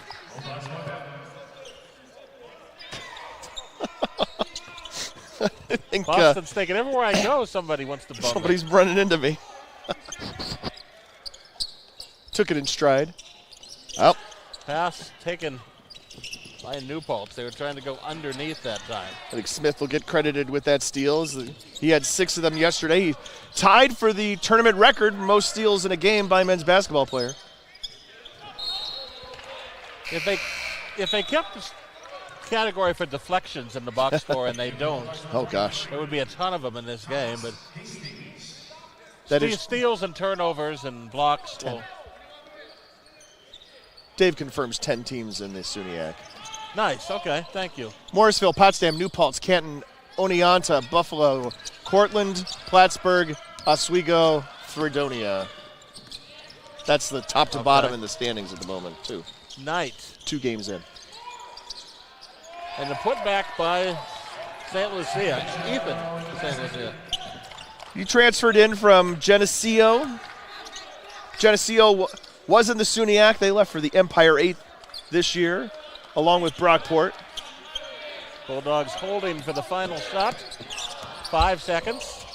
I think, Boston's thinking everywhere I go, somebody wants to bump somebody's running into me. Took it in stride. Oh. Pass taken by New Paltz. They were trying to go underneath that time. I think Smith will get credited with that steals. He had 6 of them yesterday. He tied for the tournament record, most steals in a game by a men's basketball player. If they kept this category for deflections in the box score and they don't, oh gosh, there would be a ton of them in this game. But that is steals and turnovers and blocks. Well, Dave confirms 10 teams in this SUNYAC. nice. Okay, thank you. Morrisville, Potsdam, New Paltz, Canton, Oneonta, Buffalo, Cortland, Plattsburgh, Oswego, Fredonia. That's the top to bottom in the standings at the moment, too. Knight. 2 games in. And the putback by St. Lucia. Ethan, St. Lucia. You transferred in from Geneseo. Geneseo was in the SUNYAC. They left for the Empire 8 this year, along with Brockport. Bulldogs holding for the final shot. 5 seconds.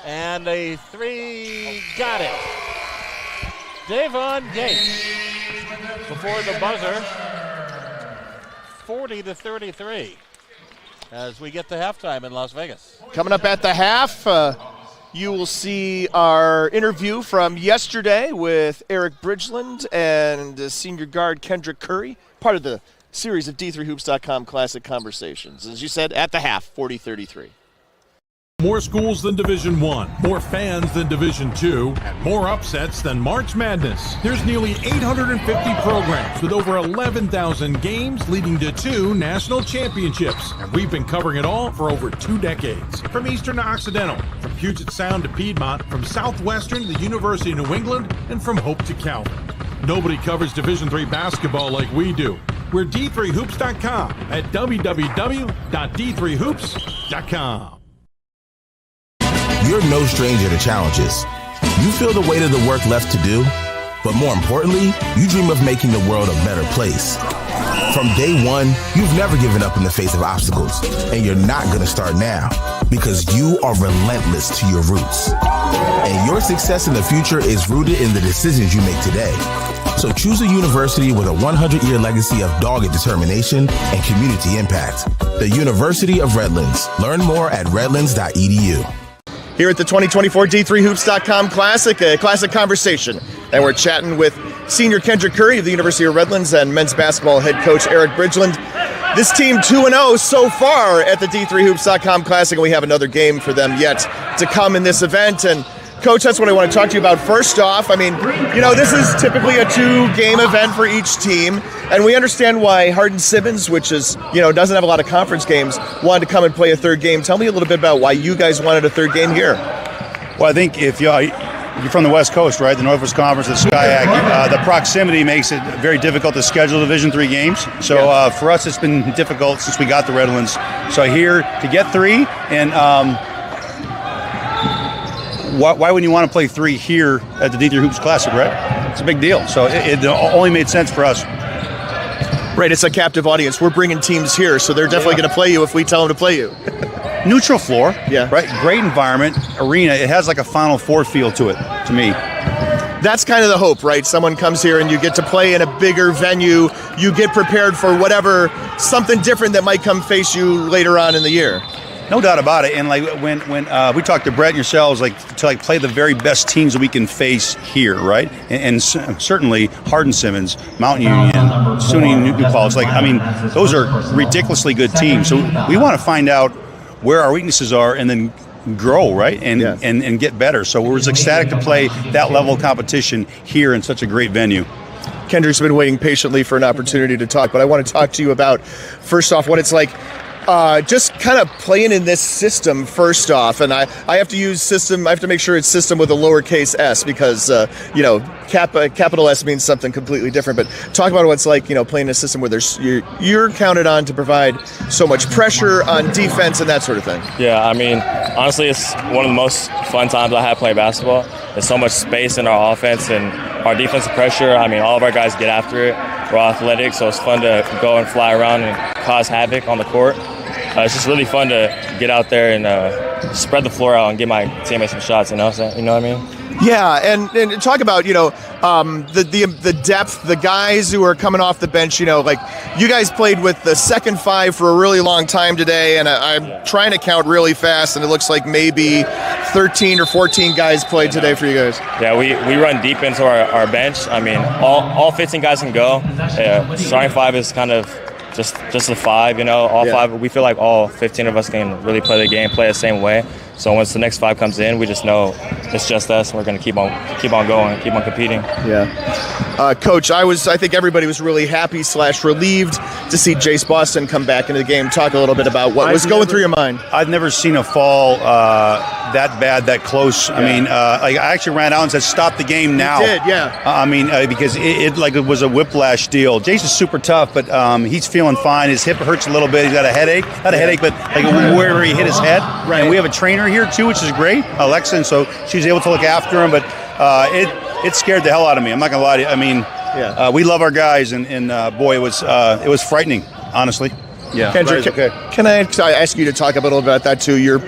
And a 3, got it. Davon Gates before the buzzer. 40-33 as we get to halftime in Las Vegas. Coming up at the half, you will see our interview from yesterday with Eric Bridgeland and senior guard Kendrick Curry, part of the series of D3Hoops.com Classic Conversations. As you said, at the half, 40-33. More schools than Division I, more fans than Division II, and more upsets than March Madness. There's nearly 850 programs with over 11,000 games leading to 2 national championships. And we've been covering it all for over 2 decades. From Eastern to Occidental, from Puget Sound to Piedmont, from Southwestern to the University of New England, and from Hope to Calvin. Nobody covers Division III basketball like we do. We're D3Hoops.com at www.d3hoops.com. You're no stranger to challenges. You feel the weight of the work left to do, but more importantly, you dream of making the world a better place. From day one, you've never given up in the face of obstacles, and you're not going to start now because you are relentless to your roots. And your success in the future is rooted in the decisions you make today. So choose a university with a 100-year legacy of dogged determination and community impact. The University of Redlands. Learn more at redlands.edu. Here at the 2024 D3Hoops.com Classic, a classic conversation. And we're chatting with senior Kendrick Curry of the University of Redlands and men's basketball head coach Eric Bridgeland. This team 2-0 so far at the D3Hoops.com Classic, and we have another game for them yet to come in this event. And Coach, that's what I want to talk to you about. First off, I mean, this is typically a 2-game event for each team, and we understand why Hardin-Simmons, which is, doesn't have a lot of conference games, wanted to come and play a third game. Tell me a little bit about why you guys wanted a third game here. Well, I think if you're from the West Coast, right, the Northwest Conference, the SCIAC, the proximity makes it very difficult to schedule Division III games. So for us, it's been difficult since we got the Redlands. So here to get 3, and why wouldn't you want to play 3 here at the D3 Hoops Classic, right? It's a big deal. So it only made sense for us. Right, it's a captive audience. We're bringing teams here, so they're definitely going to play you if we tell them to play you. Neutral floor, right? Great environment, arena. It has like a Final Four feel to it, to me. That's kind of the hope, right? Someone comes here and you get to play in a bigger venue. You get prepared for something different that might come face you later on in the year. No doubt about it. And like when we talked to Brett and yourselves, to play the very best teams that we can face here, right? And certainly Hardin-Simmons, Mountain Union, SUNY New Paltz. Those are ridiculously good teams. So we want to find out where our weaknesses are and then grow, right? And get better. So we're ecstatic to play that level of competition here in such a great venue. Kendrick's been waiting patiently for an opportunity to talk, but I want to talk to you about, first off, what it's like just kind of playing in this system first off. And I have to use system, I have to make sure it's system with a lowercase s because, capital S means something completely different. But talk about what it's like, playing in a system where you're counted on to provide so much pressure on defense and that sort of thing. Yeah, honestly, it's one of the most fun times I have playing basketball. There's so much space in our offense and our defensive pressure. All of our guys get after it. We're athletic, so it's fun to go and fly around and cause havoc on the court. It's just really fun to get out there and spread the floor out and give my teammates some shots, you know what I mean? Yeah, and talk about, the depth, the guys who are coming off the bench, you guys played with the second 5 for a really long time today, and I'm trying to count really fast, and it looks like maybe 13 or 14 guys played today for you guys. Yeah, we run deep into our bench. All 15 guys can go. Starting 5 is kind of just a 5, all 5. We feel like all 15 of us can really play the game, play the same way. So once the next 5 comes in, we just know it's just us, and we're going to keep on going, keep on competing. Yeah. Coach, I think everybody was really happy / relieved to see Jace Boston come back into the game. Talk a little bit about what was going through your mind. I've never seen a fall that bad, that close. Yeah. I actually ran out and said, "Stop the game now." You did, yeah. Because it was a whiplash deal. Jace is super tough, but he's feeling fine. His hip hurts a little bit. He's got a headache. Not a headache, but where he hit his head. Right. And we have a trainer here too, which is great, Alexa, and so she's able to look after him. But it scared the hell out of me. I'm not gonna lie to you. We love our guys, and boy, it was frightening, honestly. Yeah. Kendrick, can I ask you to talk a little about that too? Your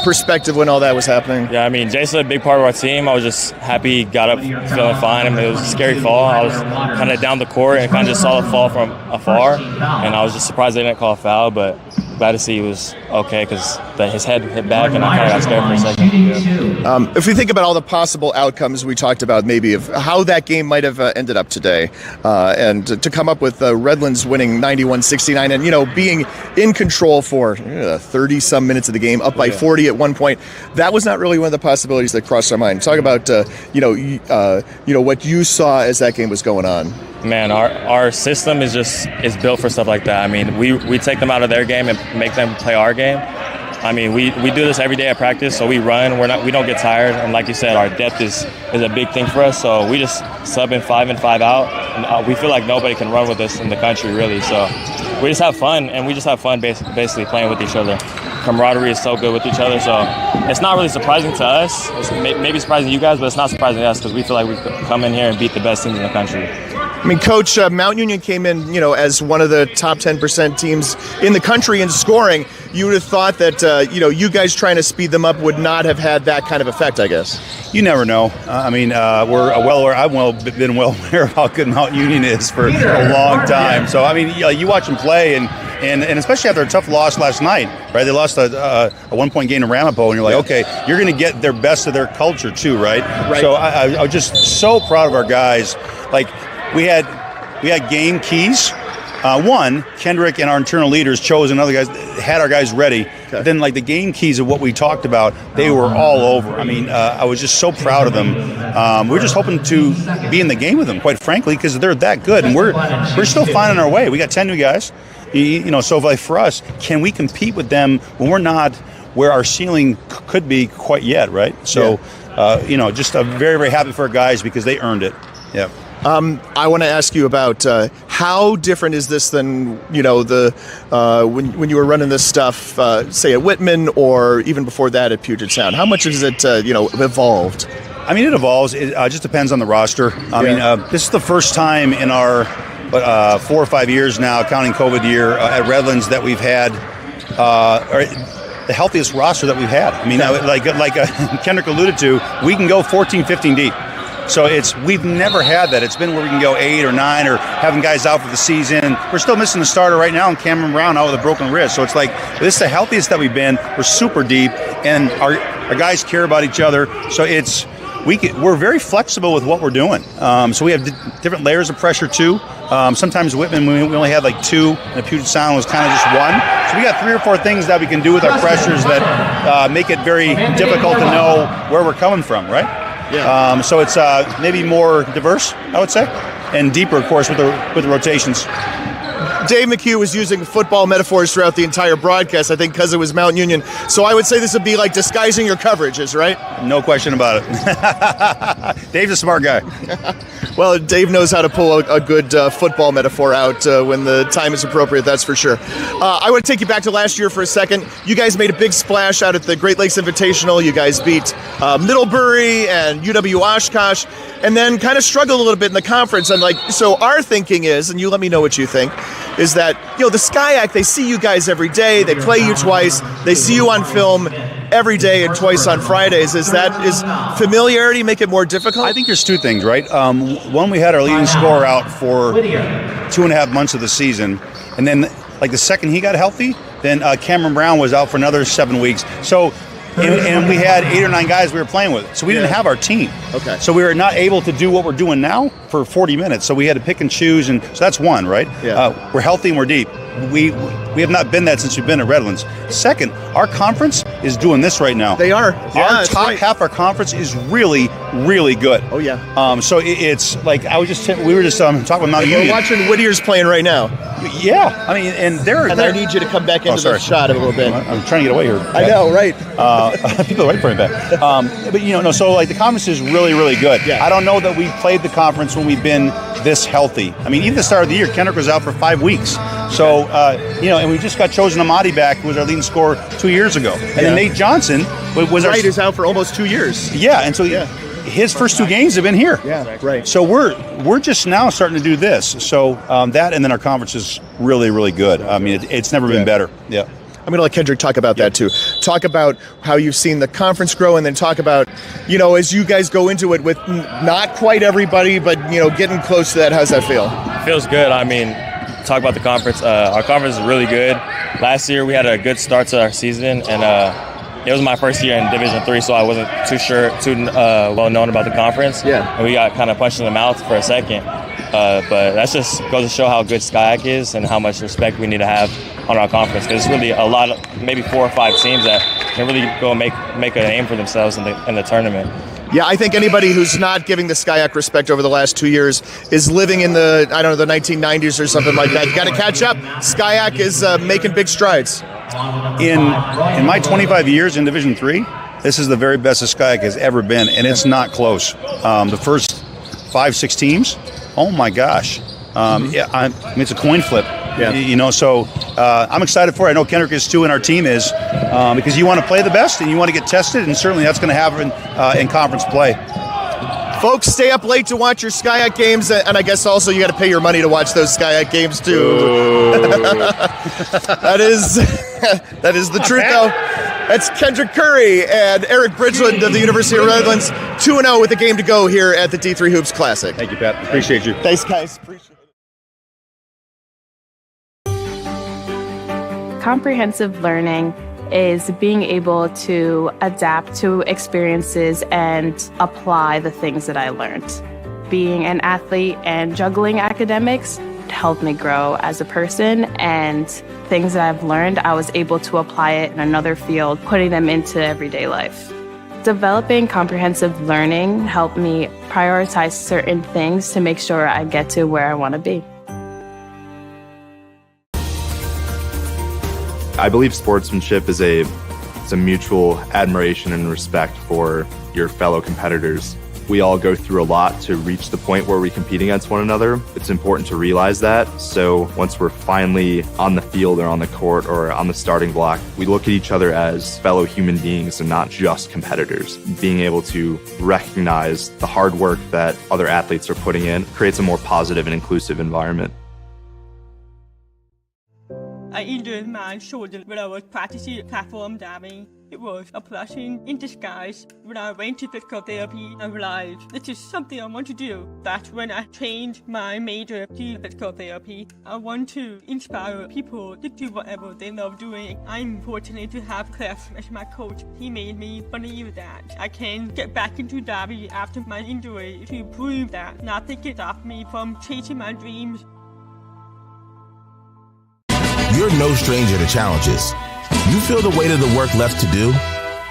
perspective when all that was happening. Yeah, Jason is a big part of our team. I was just happy he got up feeling fine. It was a scary fall. I was kind of down the court and kind of just saw the fall from afar, and I was just surprised they didn't call a foul, but glad to see he was okay because his head hit back and I kind of got scared for a second. If we think about all the possible outcomes we talked about, maybe of how that game might have ended up today, and to come up with Redlands winning 91-69 and being in control for 30-some minutes of the game, up by 40 at one point, that was not really one of the possibilities that crossed our mind. Talk about what you saw as that game was going on. Man, our system is built for stuff like that. We take them out of their game and make them play our game. We do this every day at practice, so we run. We don't get tired, and like you said, our depth is a big thing for us. So we just sub in 5 in 5 out, and we feel like nobody can run with us in the country, really. So we just have fun, and we just have fun basically playing with each other. Camaraderie is so good with each other, so it's not really surprising to us. It's maybe surprising to you guys, but it's not surprising to us because we feel like we come in here and beat the best teams in the country. I mean, Coach, Mount Union came in, as one of the top 10% teams in the country in scoring. You would have thought that, you guys trying to speed them up would not have had that kind of effect, I guess. You never know. I've been well aware of how good Mount Union is for a long time. So, you watch them play, and especially after a tough loss last night, right? They lost a 1-point game to Ramapo, and you're like, okay, you're going to get their best of their culture too, right? So I was just so proud of our guys. Like, we had game keys. One, Kendrick and our internal leaders chose another guys, had our guys ready. But then, the game keys of what we talked about, they were all over. I was just so proud of them. We're just hoping to be in the game with them, quite frankly, because they're that good, and we're still finding our way. We got 10 new guys. So for us, can we compete with them when we're not where our ceiling could be quite yet, right? So, just very, very happy for our guys because they earned it. Yeah. I want to ask you about how different is this than when you were running this stuff, say at Whitman or even before that at Puget Sound. How much has it evolved? It evolves. It just depends on the roster. This is the first time in our 4 or 5 years now, counting COVID year, at Redlands that we've had the healthiest roster that we've had. Like Kendrick alluded to, we can go 14, 15 deep. So we've never had that. It's been where we can go 8 or 9 or having guys out for the season. We're still missing the starter right now, and Cameron Brown out with a broken wrist. So it's like, this is the healthiest that we've been. We're super deep, and our guys care about each other. So we're very flexible with what we're doing. So we have different layers of pressure too. Sometimes Whitman, we only had 2, and the Puget Sound was kind of just 1. So we got 3 or 4 things that we can do with our pressures that make it very difficult to know where we're coming from, right? Yeah. So it's maybe more diverse, I would say, and deeper, of course, with the rotations. Dave McHugh was using football metaphors throughout the entire broadcast, I think, because it was Mount Union. So I would say this would be like disguising your coverages, right? No question about it. Dave's a smart guy. Well, Dave knows how to pull a good football metaphor out when the time is appropriate, that's for sure. I want to take you back to last year for a second. You guys made a big splash out at the Great Lakes Invitational. You guys beat Middlebury and UW Oshkosh, and then kind of struggled a little bit in the conference. And so our thinking is, and you let me know what you think, is that, the SCIAC, they see you guys every day, they play you twice, they see you on film every day and twice on Fridays. Is familiarity make it more difficult? I think there's 2 things, right? One, we had our leading scorer out for 2.5 months of the season, and then the second he got healthy, then Cameron Brown was out for another 7 weeks. So, and we had 8 or 9 guys we were playing with, so we didn't have our team. Okay. So we were not able to do what we're doing now for 40 minutes. So we had to pick and choose, and so that's one, right? Yeah. We're healthy and we're deep. We have not been that since we've been at Redlands. Second, our conference is doing this right now. They are. Our top half our conference is really, really good. Oh yeah. So it's we were just talking with Mount Union. We're watching Whittier's playing right now. Yeah, and they're. And I need you to come back into the shot a little bit. I'm trying to get away here. I know, right? People are waiting for me back. But so the conference is really, really good. Yeah. I don't know that we've played the conference when we've been this healthy. Even the start of the year, Kendrick was out for 5 weeks. So, and we just got chosen Amadi back, who was our leading scorer 2 years ago. And then Nate Johnson was is out for almost 2 years. Yeah, and so his first 2 games have been here. Yeah, right. So we're just now starting to do this. So that, and then our conference is really, really good. It's never been better. Yeah. I'm going to let Kendrick talk about that too. Talk about how you've seen the conference grow, and then talk about, as you guys go into it with not quite everybody, but, getting close to that. How's that feel? It feels good. Talk about the conference. Our conference is really good. Last year we had a good start to our season, and it was my first year in Division III, so I wasn't too well known about the conference. Yeah. And we got kind of punched in the mouth for a second. But that just goes to show how good SCIAC is and how much respect we need to have on our conference. Because it's really a lot of maybe 4 or 5 teams that can really go make a name for themselves in the tournament. Yeah, I think anybody who's not giving the SCIAC respect over the last 2 years is living in the 1990s or something like that. You got to catch up. SCIAC is making big strides. In my 25 years in Division III, this is the very best that SCIAC has ever been, and it's not close. The first 5-6 teams, oh my gosh. It's a coin flip. Yeah. So I'm excited for it. I know Kendrick is too, and our team is, because you want to play the best and you want to get tested, and certainly that's going to happen in conference play. Folks stay up late to watch your Skyhawk games, and I guess also you got to pay your money to watch those Skyhawk games too. that is the truth, though. That's Kendrick Curry and Eric Bridgeland of the University of Redlands, 2-0 with a game to go here at the D3 Hoops Classic. Thank you, Pat. Appreciate you. Thanks, guys. Appreciate it. Comprehensive learning is being able to adapt to experiences and apply the things that I learned. Being an athlete and juggling academics helped me grow as a person, and things that I've learned, I was able to apply it in another field, putting them into everyday life. Developing comprehensive learning helped me prioritize certain things to make sure I get to where I want to be. I believe sportsmanship is a mutual admiration and respect for your fellow competitors. We all go through a lot to reach the point where we compete against one another. It's important to realize that. So once we're finally on the field or on the court or on the starting block, we look at each other as fellow human beings and not just competitors. Being able to recognize the hard work that other athletes are putting in creates a more positive and inclusive environment. I injured my shoulder when I was practicing platform diving. It was a blessing in disguise. When I went to physical therapy, I realized this is something I want to do. That's when I changed my major to physical therapy. I want to inspire people to do whatever they love doing. I'm fortunate to have Cliff as my coach. He made me believe that I can get back into diving after my injury to prove that nothing can stop me from chasing my dreams. You're no stranger to challenges. You feel the weight of the work left to do,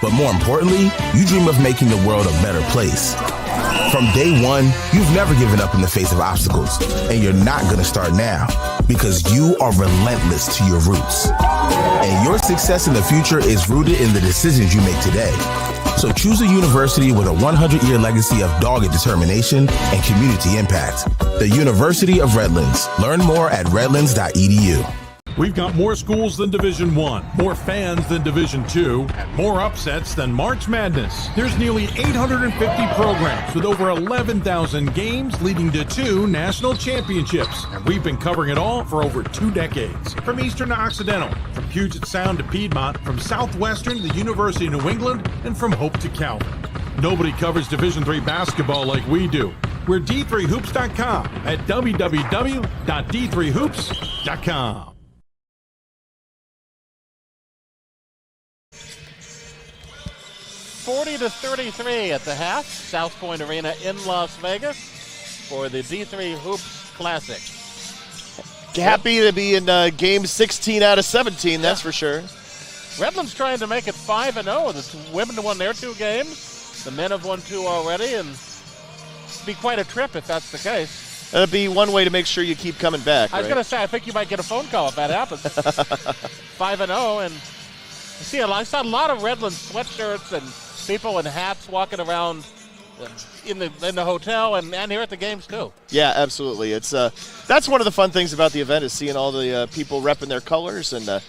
but more importantly, you dream of making the world a better place. From day one, you've never given up in the face of obstacles, and you're not going to start now because you are relentless to your roots. And your success in the future is rooted in the decisions you make today. So choose a university with a 100-year legacy of dogged determination and community impact. The University of Redlands. Learn more at redlands.edu. We've got more schools than Division I, more fans than Division II, and more upsets than March Madness. There's nearly 850 programs with over 11,000 games leading to 2 national championships. And we've been covering it all for over 2 decades. From Eastern to Occidental, from Puget Sound to Piedmont, from Southwestern to the University of New England, and from Hope to Calvin. Nobody covers Division III basketball like we do. We're D3Hoops.com at www.d3hoops.com. 40-33 at the half, South Point Arena in Las Vegas for the D3 Hoops Classic. Happy to be in game 16 out of 17, that's for sure. Redlands trying to make it 5-0. The women won their 2 games. The men have won 2 already, and it'd be quite a trip if that's the case. That'd be one way to make sure you keep coming back. I was going to say, I think you might get a phone call if that happens. 5-0, and I saw a lot of Redlands sweatshirts and people in hats walking around in the hotel and here at the games too. Yeah, absolutely. It's that's one of the fun things about the event is seeing all the people repping their colors. And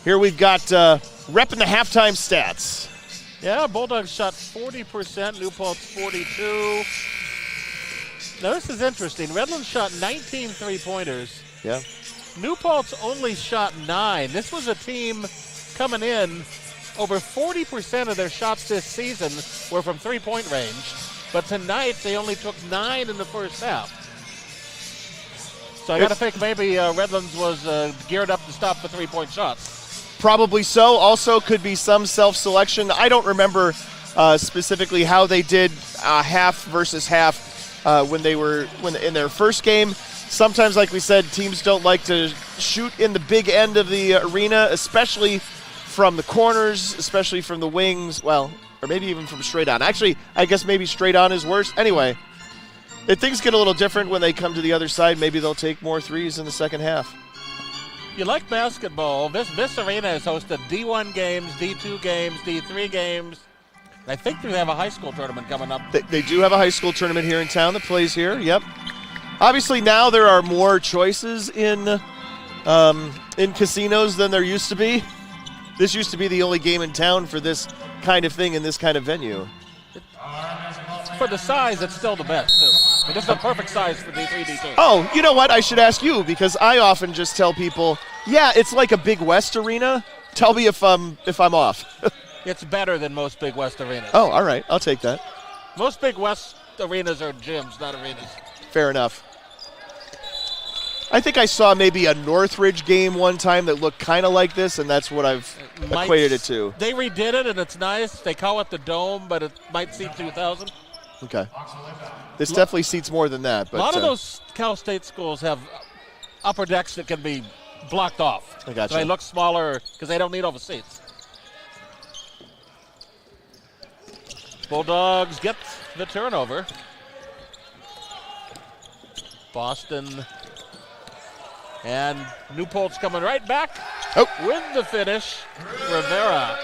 here we've got repping the halftime stats. Yeah, Bulldogs shot 40%, New Paltz 42. Now this is interesting. Redlands shot 19 three-pointers. Yeah. New Paltz only shot 9. This was a team coming in. Over 40% of their shots this season were from three-point range, but tonight they only took 9 in the first half. So I got to think maybe Redlands was geared up to stop the three-point shots. Probably so. Also could be some self-selection. I don't remember specifically how they did half versus half when in their first game. Sometimes, like we said, teams don't like to shoot in the big end of the arena, especially from the corners, especially from the wings, well, or maybe even from straight on. Actually, I guess maybe straight on is worse. Anyway, if things get a little different when they come to the other side, maybe they'll take more threes in the second half. You like basketball. This arena has hosted D1 games, D2 games, D3 games. I think they have a high school tournament coming up. They do have a high school tournament here in town that plays here, yep. Obviously now there are more choices in casinos than there used to be. This used to be the only game in town for this kind of thing in this kind of venue. for the size, it's still the best, too. It's the perfect size for D3, D2. Oh, you know what? I should ask you, because I often just tell people, yeah, it's like a Big West arena. Tell me if I'm off. It's better than most Big West arenas. Oh, all right. I'll take that. Most Big West arenas are gyms, not arenas. Fair enough. I think I saw maybe a Northridge game one time that looked kind of like this, and that's what I've equated it to. They redid it, and it's nice. They call it the Dome, but it might seat 2,000. Okay. This definitely seats more than that. But a lot of those Cal State schools have upper decks that can be blocked off. I gotcha. So they look smaller because they don't need all the seats. Bulldogs get the turnover. Boston and New Paltz coming right back with the finish. Rivera.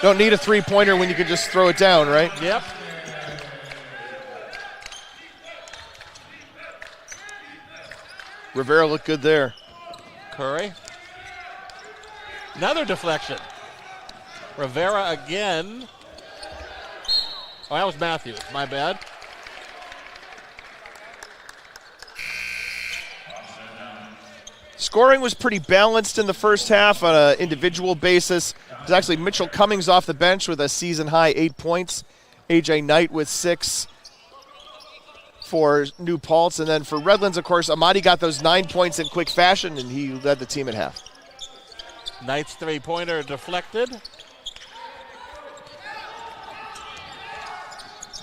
Don't need a three-pointer when you can just throw it down, right? Yep. Rivera looked good there. Curry. Another deflection. Rivera again. Oh, that was Matthews. My bad. Scoring was pretty balanced in the first half on an individual basis. It was actually Mitchell Cummings off the bench with a season-high 8 points. A.J. Knight with 6 for New Paltz. And then for Redlands, of course, Amadi got those 9 points in quick fashion, and he led the team at half. Knight's three-pointer deflected.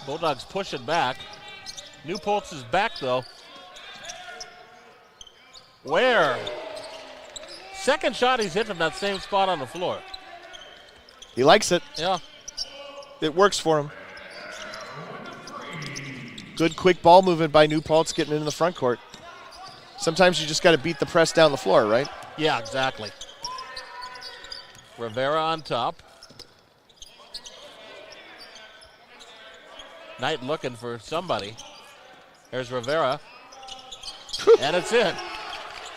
Bulldogs pushing back. New Paltz is back, though. Where? Second shot he's hit from that same spot on the floor. He likes it. Yeah. It works for him. Good quick ball movement by New Paltz getting into the front court. Sometimes you just got to beat the press down the floor, right? Yeah, exactly. Rivera on top. Knight looking for somebody. There's Rivera. And it's in.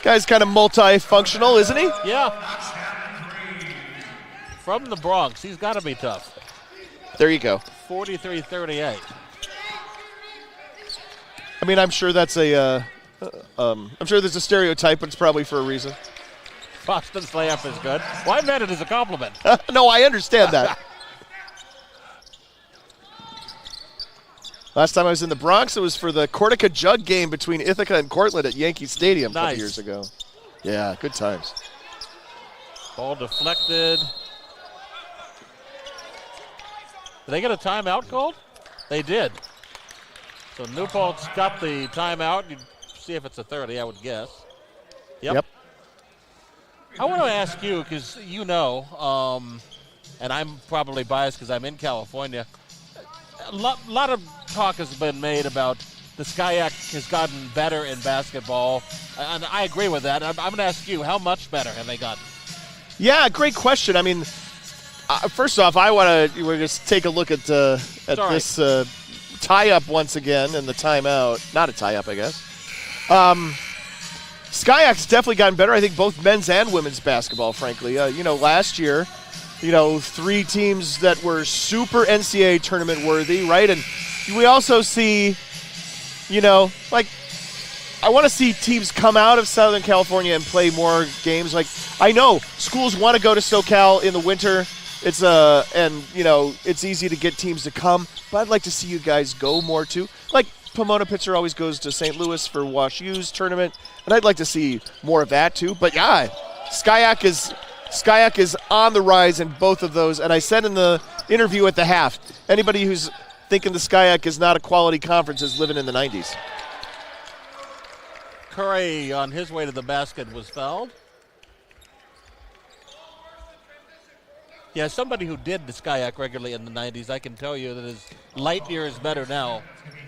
Guy's kind of multifunctional, isn't he? Yeah. From the Bronx, he's got to be tough. There you go. 43-38. I mean, I'm sure that's I'm sure there's a stereotype, but it's probably for a reason. Boston's layup is good. Well, I meant it as a compliment. No, I understand that. Last time I was in the Bronx, it was for the Cortica Jug game between Ithaca and Cortland at Yankee Stadium a couple years ago. Yeah, good times. Ball deflected. Did they get a timeout called? They did. So New Paltz got the timeout. You'd see if it's a 30, I would guess. Yep. I want to ask you, because you know, and I'm probably biased because I'm in California, a lot of talk has been made about the SCIAC has gotten better in basketball, and I agree with that. I'm going to ask you, how much better have they gotten? Yeah, great question. I mean, first off, we're going to take a look at this tie-up once again and the timeout. Not a tie-up, I guess. SCIAC's definitely gotten better. I think both men's and women's basketball, frankly. Last year, 3 teams that were super NCAA tournament worthy, right? And we also see, I want to see teams come out of Southern California and play more games. Like, I know schools want to go to SoCal in the winter. It's it's easy to get teams to come, but I'd like to see you guys go more too. Like, Pomona Pitzer always goes to St. Louis for Wash U's tournament, and I'd like to see more of that too. But yeah, SCIAC is on the rise in both of those. And I said in the interview at the half, anybody who's thinking the SCIAC is not a quality conference is living in the 90s. Curry on his way to the basket was fouled. Yeah, somebody who did the SCIAC regularly in the 90s, I can tell you that is light years better now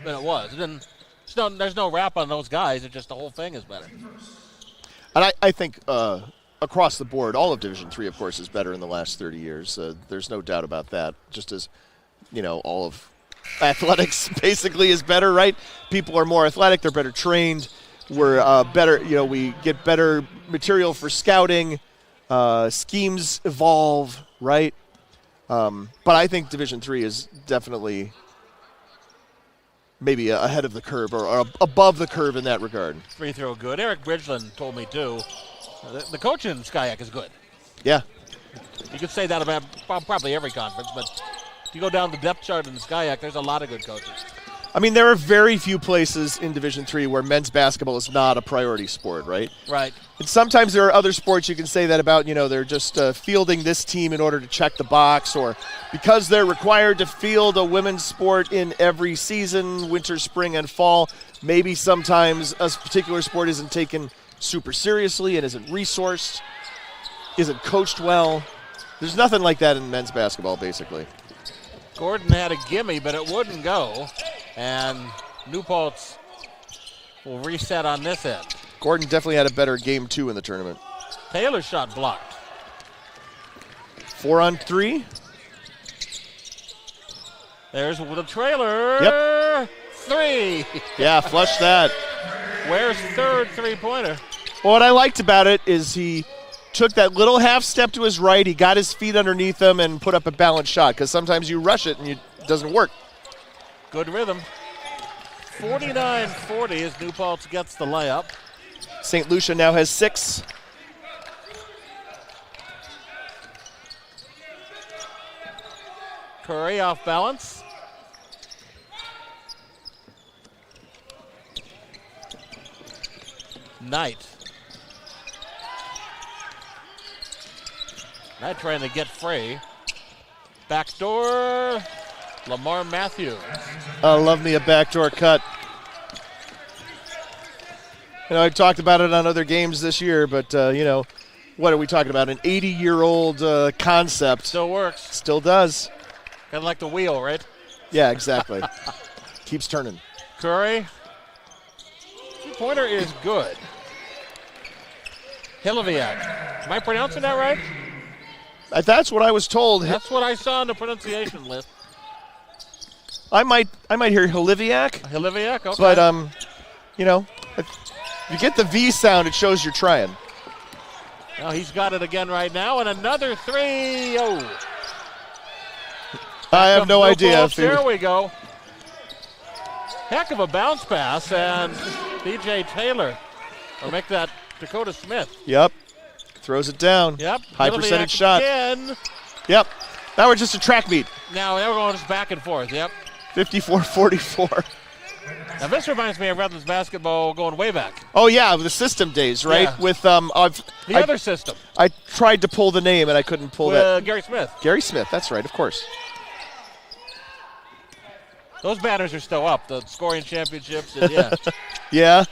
than it was. There's no rap on those guys. It's just the whole thing is better. And I think across the board, all of Division III, of course, is better in the last 30 years. There's no doubt about that. Just as, all of athletics basically is better, right? People are more athletic. They're better trained. We're better, we get better material for scouting. Schemes evolve, right? But I think Division III is definitely maybe ahead of the curve or above the curve in that regard. Free throw good. Eric Bridgeland told me, too. The coach in Skyac is good. Yeah. You could say that about probably every conference, but if you go down the depth chart in Skyac, there's a lot of good coaches. I mean, there are very few places in Division III where men's basketball is not a priority sport, right? Right. And sometimes there are other sports you can say that about, they're just fielding this team in order to check the box, or because they're required to field a women's sport in every season, winter, spring, and fall, maybe sometimes a particular sport isn't taken super seriously and isn't resourced, isn't coached well. There's nothing like that in men's basketball, basically. Gordon had a gimme, but it wouldn't go. And New Paltz will reset on this end. Gordon definitely had a better game 2 in the tournament. Taylor's shot blocked. 4 on 3. There's the trailer. Yep. 3. Yeah, flush that. Where's third three-pointer? Well, what I liked about it is he took that little half step to his right, he got his feet underneath him and put up a balanced shot, because sometimes you rush it and it doesn't work. Good rhythm. 49-40 as New Paltz gets the layup. St. Lucia now has 6. Curry off balance. Knight. Knight trying to get free. Backdoor. Lamar Matthews. Love me a backdoor cut. I talked about it on other games this year, but, what are we talking about? An 80-year-old concept. Still works. Still does. Kind of like the wheel, right? Yeah, exactly. Keeps turning. Curry. Pointer is good. Hiloviak. Am I pronouncing that right? That's what I was told. That's what I saw on the pronunciation list. I might hear Hiloviak. Hiloviak, okay. But if you get the V sound, it shows you're trying. Oh, he's got it again right now, and another 3. Oh. I have no idea. There we go. Heck of a bounce pass, and DJ Taylor will make that Dakota Smith. Yep. Throws it down. Yep. High percentage shot. Again. Yep. Now we're just a track meet. Now we're going just back and forth. Yep. 54-44. Now this reminds me of Redlands basketball going way back. Oh yeah, the system days, right? Yeah. With the other system. I tried to pull the name and I couldn't pull that. Gary Smith. Gary Smith. That's right. Of course. Those banners are still up. The scoring championships. And yeah. Yeah.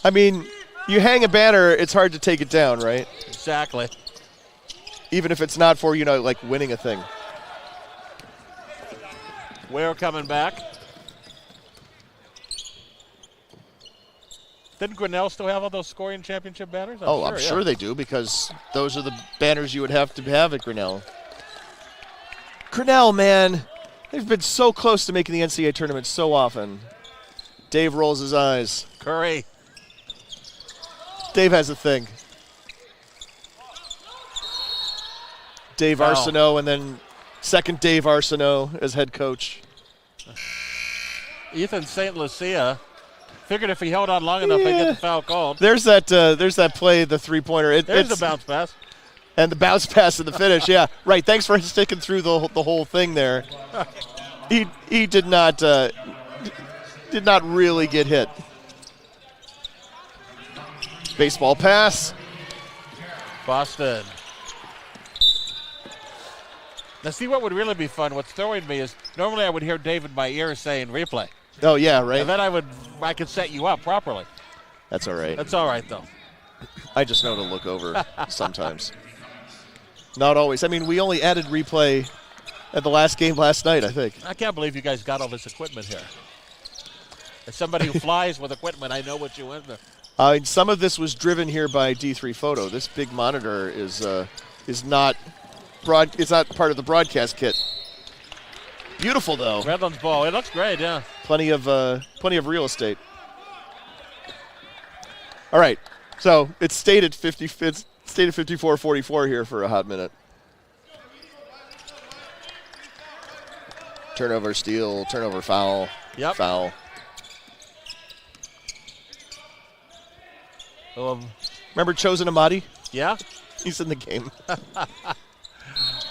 I mean, you hang a banner, it's hard to take it down, right? Exactly. Even if it's not for, like winning a thing. Ware coming back. Didn't Grinnell still have all those scoring championship banners? I'm sure they do, because those are the banners you would have to have at Grinnell. Grinnell, man, they've been so close to making the NCAA tournament so often. Dave rolls his eyes. Curry. Dave has a thing. Dave Arsenault, and then second Dave Arsenault as head coach. Ethan St. Lucia figured if he held on long enough, he'd get the foul called. There's that play, the three-pointer. There's the bounce pass. And the bounce pass in the finish, yeah. Right, thanks for sticking through the whole thing there. He did not really get hit. Baseball pass. Boston. Now, see what would really be fun? What's throwing me is normally I would hear Dave in my ear saying replay. Oh, yeah, right. And then I could set you up properly. That's all right. That's all right, though. I just know to look over sometimes. Not always. I mean, we only added replay at the last game last night, I think. I can't believe you guys got all this equipment here. As somebody who flies with equipment, I know what you went there. Some of this was driven here by D3 Photo. This big monitor is not it's not part of the broadcast kit. Beautiful though. Redlands ball. It looks great, yeah. Plenty of real estate. All right. So it's stayed at 54-44 here for a hot minute. Turnover, steal, turnover, foul. Yep. Foul. Remember Chosen Amadi? Yeah. He's in the game.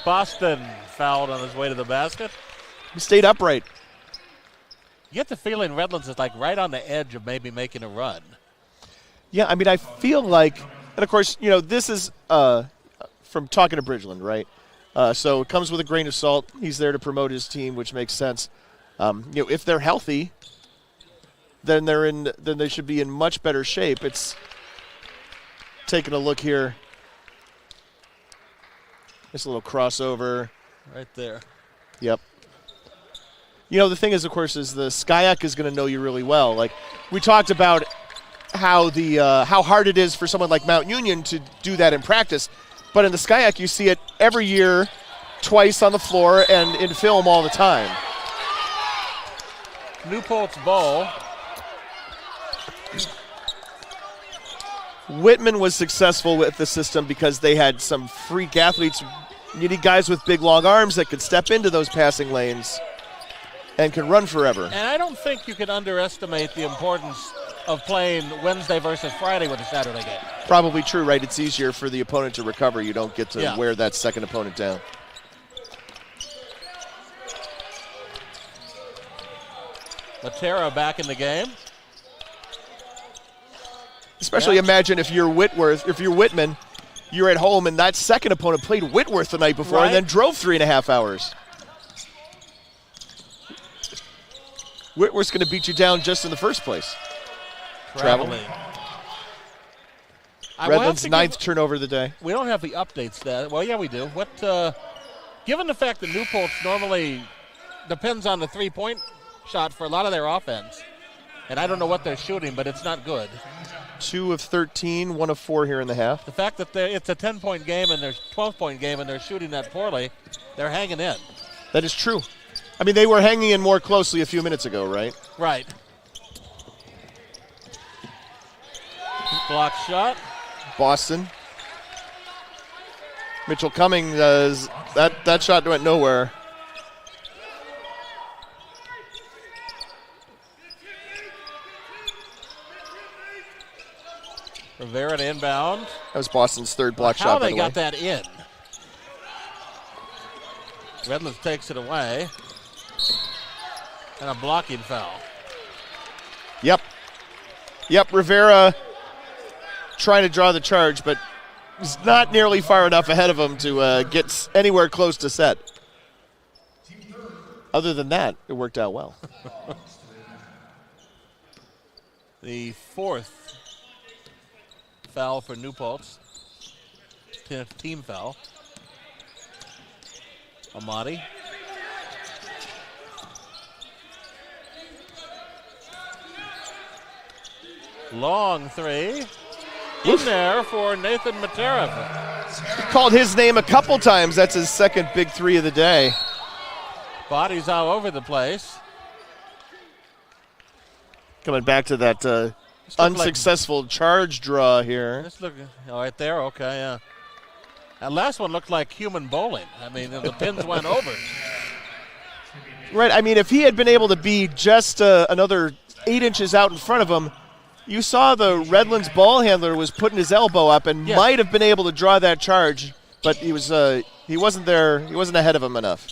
Boston fouled on his way to the basket. He stayed upright. You get the feeling Redlands is like right on the edge of maybe making a run. Yeah, I mean, I feel like, and of course, this is from talking to Bridgeland, right? So it comes with a grain of salt. He's there to promote his team, which makes sense. If they're healthy, then they should be in much better shape. It's taking a look here. This little crossover. Right there. Yep. The thing is, of course, is the SCIAC is going to know you really well. Like, we talked about how hard it is for someone like Mount Union to do that in practice. But in the SCIAC, you see it every year, twice on the floor, and in film all the time. New Paltz ball. Whitman was successful with the system because they had some freak athletes. You need guys with big, long arms that could step into those passing lanes and can run forever. And I don't think you can underestimate the importance of playing Wednesday versus Friday with a Saturday game. Probably true, right? It's easier for the opponent to recover. You don't get to wear that second opponent down. Matera back in the game. Especially imagine if you're Whitman, you're at home and that second opponent played Whitworth the night before and then drove 3.5 hours. Whitworth's going to beat you down just in the first place. Traveling. Redlands' 9th turnover of the day. We don't have the updates there. Well, yeah, we do. Given the fact that New Paltz normally depends on the three-point shot for a lot of their offense, and I don't know what they're shooting, but it's not good. 2 of 13, 1 of 4 here in the half. The fact that it's a 10-point game and there's 12-point game and they're shooting that poorly, they're hanging in. That is true. I mean, they were hanging in more closely a few minutes ago, right? Right. Block shot. Boston. Mitchell Cummings, that shot went nowhere. Rivera to inbound. That was Boston's third block shot, How by they the got way. that in. Redlands takes it away. And a blocking foul. Yep, Rivera trying to draw the charge, but he's not nearly far enough ahead of him to get anywhere close to set. Other than that, it worked out well. The fourth foul for New Paltz. Team foul. Amadi. Long three. In there for Nathan Matera. He called his name a couple times. That's his second big three of the day. Bodies all over the place. Coming back to that unsuccessful charge draw here. Let's look right there. Okay, yeah. That last one looked like human bowling. I mean, the pins went over. Right. I mean, if he had been able to be just another 8 inches out in front of him, you saw the Redlands ball handler was putting his elbow up and might have been able to draw that charge, but he wasn't there. He wasn't ahead of him enough.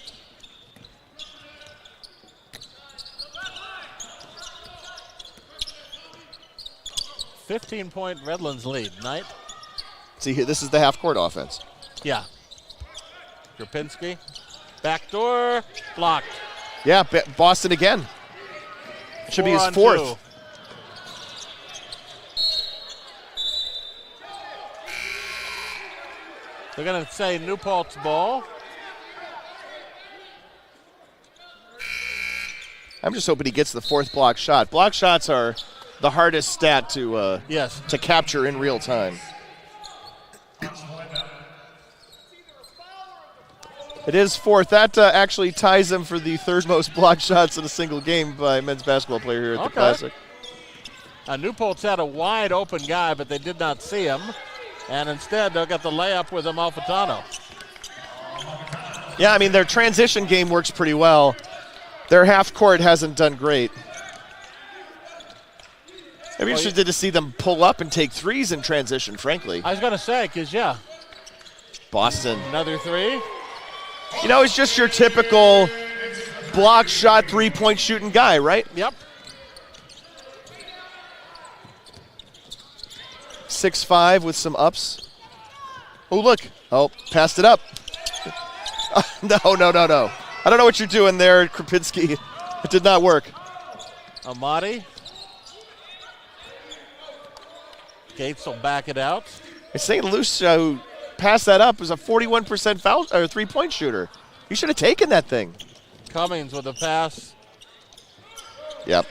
.15 Redlands lead. Knight. See here, this is the half-court offense. Yeah. Krupinski. Backdoor. Blocked. Yeah, Boston again. Should be his fourth. 4-on-2. They're going to say New Paltz ball. I'm just hoping he gets the fourth block shot. Block shots are the hardest stat to capture in real time. It is fourth. That actually ties him for the third most block shots in a single game by a men's basketball player here at the Classic. New Paltz had a wide open guy, but they did not see him. And instead, they'll get the layup with Amalfitano. Yeah, I mean, their transition game works pretty well. Their half court hasn't done great. I'd be interested to see them pull up and take threes in transition, frankly. I was going to say, because, yeah. Boston. Another three. You know, it's just your typical block shot, three-point shooting guy, right? Yep. 6'5" with some ups. Oh, look. Oh, passed it up. No. I don't know what you're doing there, Krapinski. It did not work. Amati. Gates will back it out. St. Lucia, who passed that up, was a 41% foul or three-point shooter. You should have taken that thing. Cummings with a pass. Yep.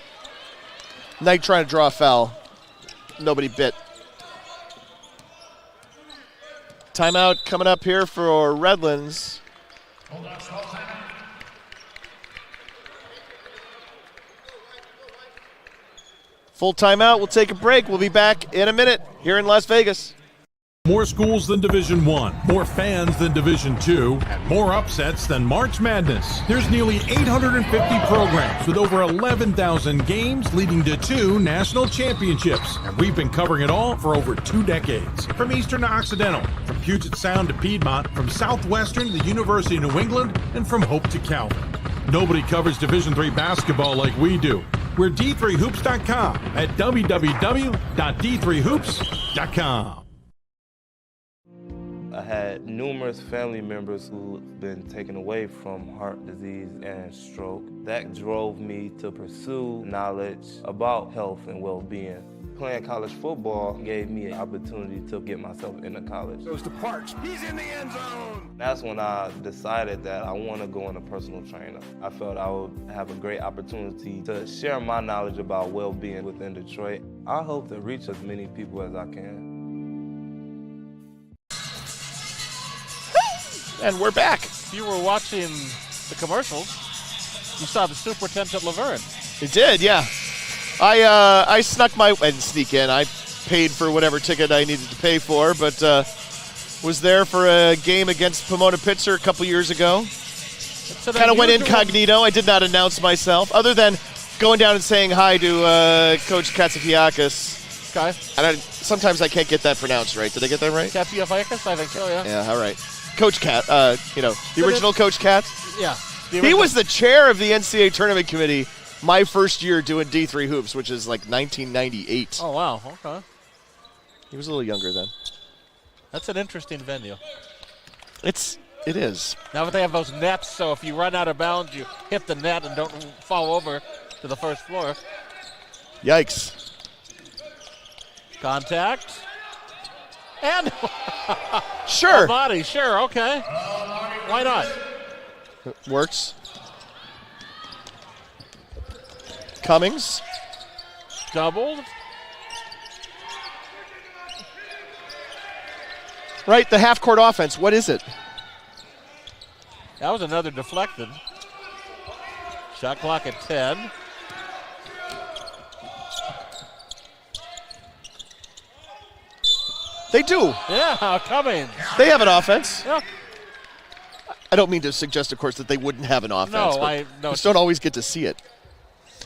Knight trying to draw a foul. Nobody bit. Timeout coming up here for Redlands. Full timeout. We'll take a break. We'll be back in a minute here in Las Vegas. More schools than Division I, more fans than Division II, and more upsets than March Madness. There's nearly 850 programs with over 11,000 games leading to 2 national championships. And we've been covering it all for over 2 decades. From Eastern to Occidental, from Puget Sound to Piedmont, from Southwestern to the University of New England, and from Hope to Calvin. Nobody covers Division III basketball like we do. We're D3Hoops.com at www.d3hoops.com. I had numerous family members who've been taken away from heart disease and stroke. That drove me to pursue knowledge about health and well-being. Playing college football gave me an opportunity to get myself into college. Goes to Parks. He's in the end zone. That's when I decided that I want to go into personal trainer. I felt I would have a great opportunity to share my knowledge about well-being within Detroit. I hope to reach as many people as I can. And we're back. If you were watching the commercials, you saw the Superintendent Laverne. It did, yeah. I didn't sneak in. I paid for whatever ticket I needed to pay for, but was there for a game against Pomona Pitzer a couple years ago. Kind of went incognito. I did not announce myself, other than going down and saying hi to Coach Katsafiakis. Okay. Sometimes I can't get that pronounced right. Did I get that right? Katsafiakis? I think so, yeah. Yeah, all right. Coach Cat, the original Coach Cat. Yeah. He was the chair of the NCAA tournament committee my first year doing D3 hoops, which is like 1998. Oh, wow. Okay. He was a little younger then. That's an interesting venue. It is. Now that they have those nets, so if you run out of bounds, you hit the net and don't fall over to the first floor. Yikes. Contact. And sure. Body, sure, okay. Why not? Works. Cummings. Doubled. Right, the half-court offense. What is it? That was another deflected. Shot clock at 10. They do. Yeah, Cummings. They have an offense. Yeah. I don't mean to suggest, of course, that they wouldn't have an offense. No, I just don't always get to see it.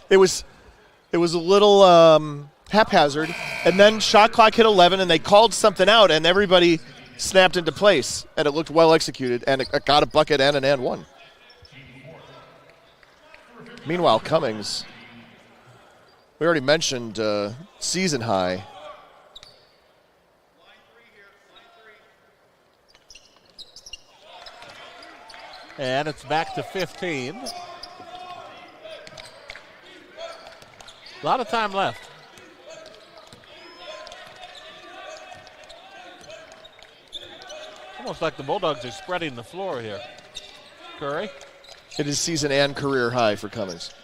It was a little haphazard, and then shot clock hit 11, and they called something out, and everybody snapped into place, and it looked well executed, and it got a bucket and an and one. Meanwhile, Cummings, we already mentioned season high. And it's back to 15. A lot of time left. Almost like the Bulldogs are spreading the floor here. Curry. It is season and career high for Cummings.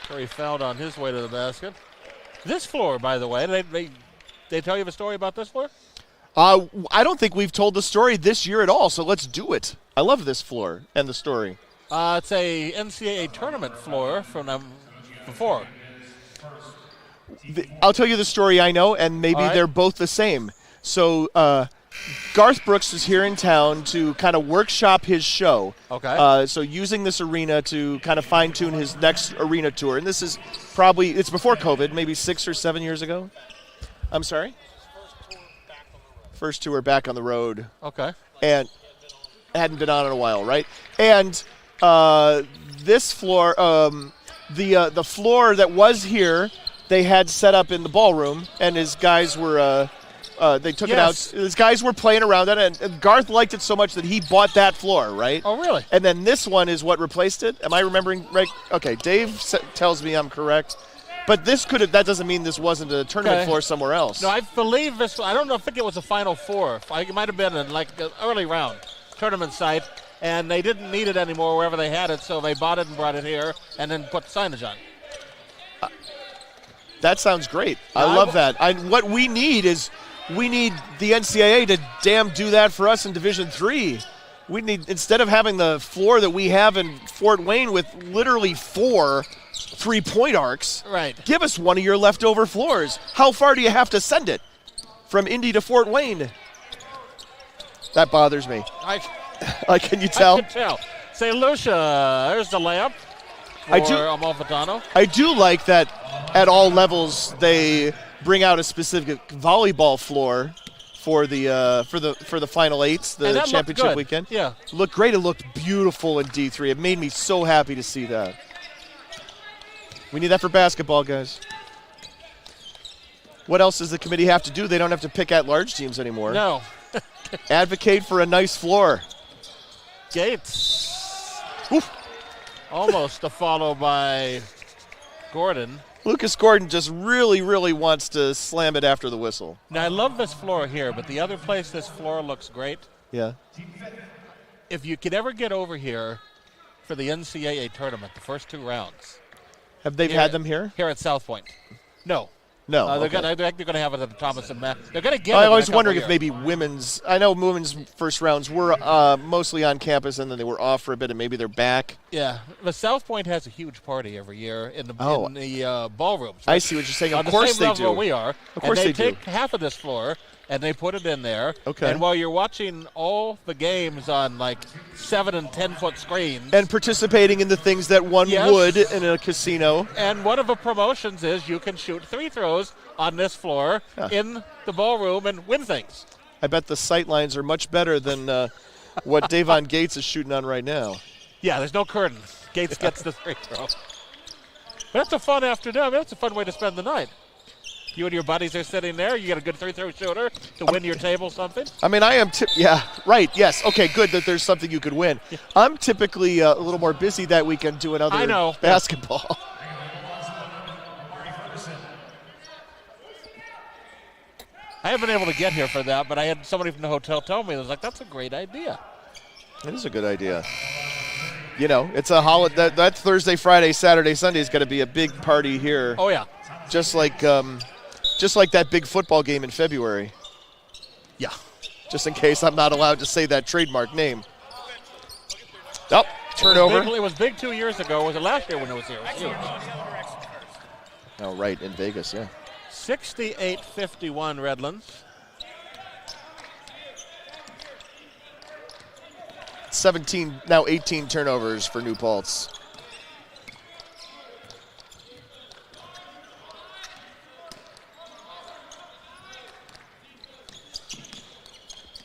Curry fouled on his way to the basket. This floor, by the way, they tell you the story about this floor? I don't think we've told the story this year at all, so let's do it. I love this floor and the story. It's a NCAA tournament floor from before. I'll tell you the story I know, and maybe they're both the same. So Garth Brooks is here in town to kind of workshop his show. Okay. So using this arena to kind of fine-tune his next arena tour. And this is probably, it's before COVID, maybe 6 or 7 years ago. I'm sorry? First tour back on the road. Okay. And hadn't been on in a while, right? And this floor, the floor that was here, they had set up in the ballroom, and his guys were they took it out. His guys were playing around it, and Garth liked it so much that he bought that floor, right? Oh, really? And then this one is what replaced it. Am I remembering right? Okay, Dave tells me I'm correct. But this could have, that doesn't mean this wasn't a tournament floor somewhere else. No, I believe this, I don't know, I think it was a Final Four. It might have been in like an early round tournament site, and they didn't need it anymore wherever they had it, so they bought it and brought it here and then put signage on. That sounds great. I love that. What we need is, we need the NCAA to damn do that for us in Division III. We need, instead of having the floor that we have in Fort Wayne with literally 4 3-point arcs, right, give us one of your leftover floors. How far do you have to send it? From Indy to Fort Wayne? That bothers me. Can you tell? I can tell. St. Lucia, there's the layup for Amalfitano. I do like that at all levels they bring out a specific volleyball floor for the final eights, the championship weekend. Yeah, looked great. It looked beautiful in D3. It made me so happy to see that. We need that for basketball, guys. What else does the committee have to do? They don't have to pick at-large teams anymore. No. Advocate for a nice floor. Gates. Oof. Almost a follow by Gordon. Lucas Gordon just really, really wants to slam it after the whistle. Now, I love this floor here, but the other place this floor looks great. Yeah. If you could ever get over here for the NCAA tournament, the first 2 rounds. Have they had them here? Here at South Point. No. No. They're going to have it at the Thomas and Matt. They're going to get it. I was wondering if maybe women's. I know women's first rounds were mostly on campus, and then they were off for a bit, and maybe they're back. Yeah, the South Point has a huge party every year in the ballrooms. I see what you're saying. Of course they do. On the same level we are. Of course they do. take half of this floor and they put it in there. Okay. And while you're watching all the games on like 7 and 10 foot screens, and participating in the things that one would in a casino. And one of the promotions is you can shoot 3 throws on this floor in the ballroom and win things. I bet the sight lines are much better than what Davon Gates is shooting on right now. Yeah, there's no curtain. Gates gets the 3 throw. That's a fun afternoon. That's a fun way to spend the night. You and your buddies are sitting there. You get a good 3-throw shooter to win your table something. I mean, I am. Yeah, right. Yes. Okay. Good that there's something you could win. Yeah. I'm typically a little more busy that weekend doing other basketball. I haven't been able to get here for that, but I had somebody from the hotel tell me, I was like, that's a great idea. It is a good idea. You know, it's a holiday. That Thursday, Friday, Saturday, Sunday is going to be a big party here. Oh, yeah. Just like that big football game in February. Yeah. Just in case I'm not allowed to say that trademark name. Oh, turnover. It was big 2 years ago. Was it last year when it was here? It was huge. Oh, right, in Vegas, yeah. 68-51 Redlands. 17, now 18 turnovers for New Paltz.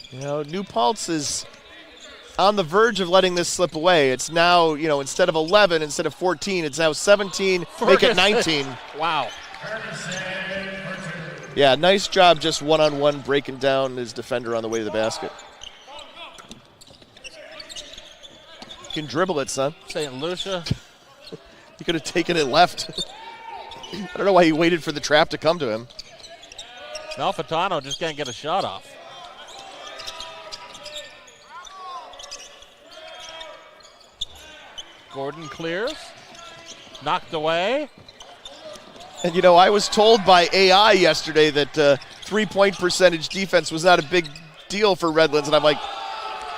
You know, New Paltz is on the verge of letting this slip away. It's now, you know, instead of 11, instead of 14, it's now 17, make it 19. Wow. Yeah, nice job just one-on-one breaking down his defender on the way to the basket. You can dribble it, son. St. Lucia. You could have taken it left. I don't know why he waited for the trap to come to him. Malfitano just can't get a shot off. Gordon clears. Knocked away. And, you know, I was told by AI yesterday that three-point percentage defense was not a big deal for Redlands. And I'm like,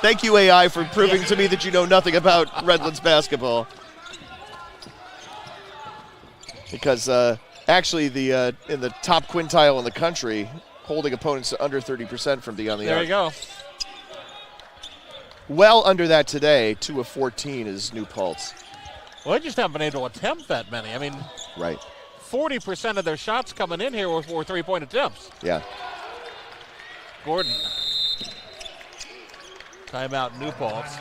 thank you, AI, for proving to me that you know nothing about Redlands basketball. Because actually, in the top quintile in the country, holding opponents to under 30% from beyond the arc. There you go. Well under that today, 2 of 14 is New Paltz. Well, they just haven't been able to attempt that many. I mean, right. 40% of their shots coming in here were 3-point attempts. Yeah. Gordon. Timeout, New Paltz.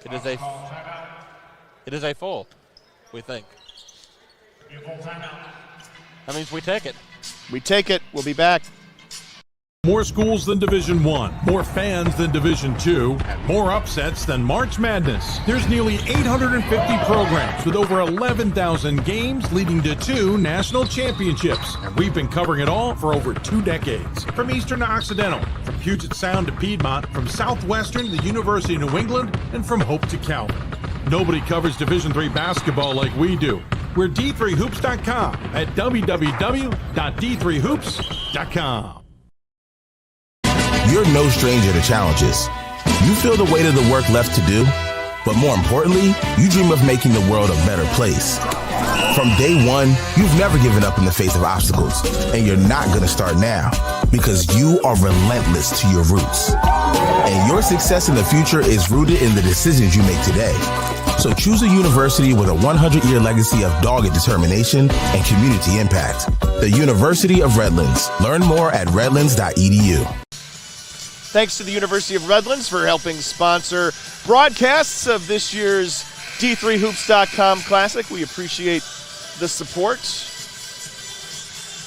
It is a full, we think. That means we take it. We take it. We'll be back. More schools than Division I, more fans than Division II, and more upsets than March Madness. There's nearly 850 programs with over 11,000 games leading to 2 national championships. And we've been covering it all for over 2 decades. From Eastern to Occidental, from Puget Sound to Piedmont, from Southwestern to the University of New England, and from Hope to Calvin. Nobody covers Division III basketball like we do. We're D3Hoops.com at www.d3hoops.com. You're no stranger to challenges. You feel the weight of the work left to do, but more importantly, you dream of making the world a better place. From day one, you've never given up in the face of obstacles, and you're not going to start now because you are relentless to your roots. And your success in the future is rooted in the decisions you make today. So choose a university with a 100-year legacy of dogged determination and community impact. The University of Redlands. Learn more at redlands.edu. Thanks to the University of Redlands for helping sponsor broadcasts of this year's D3Hoops.com Classic. We appreciate the support.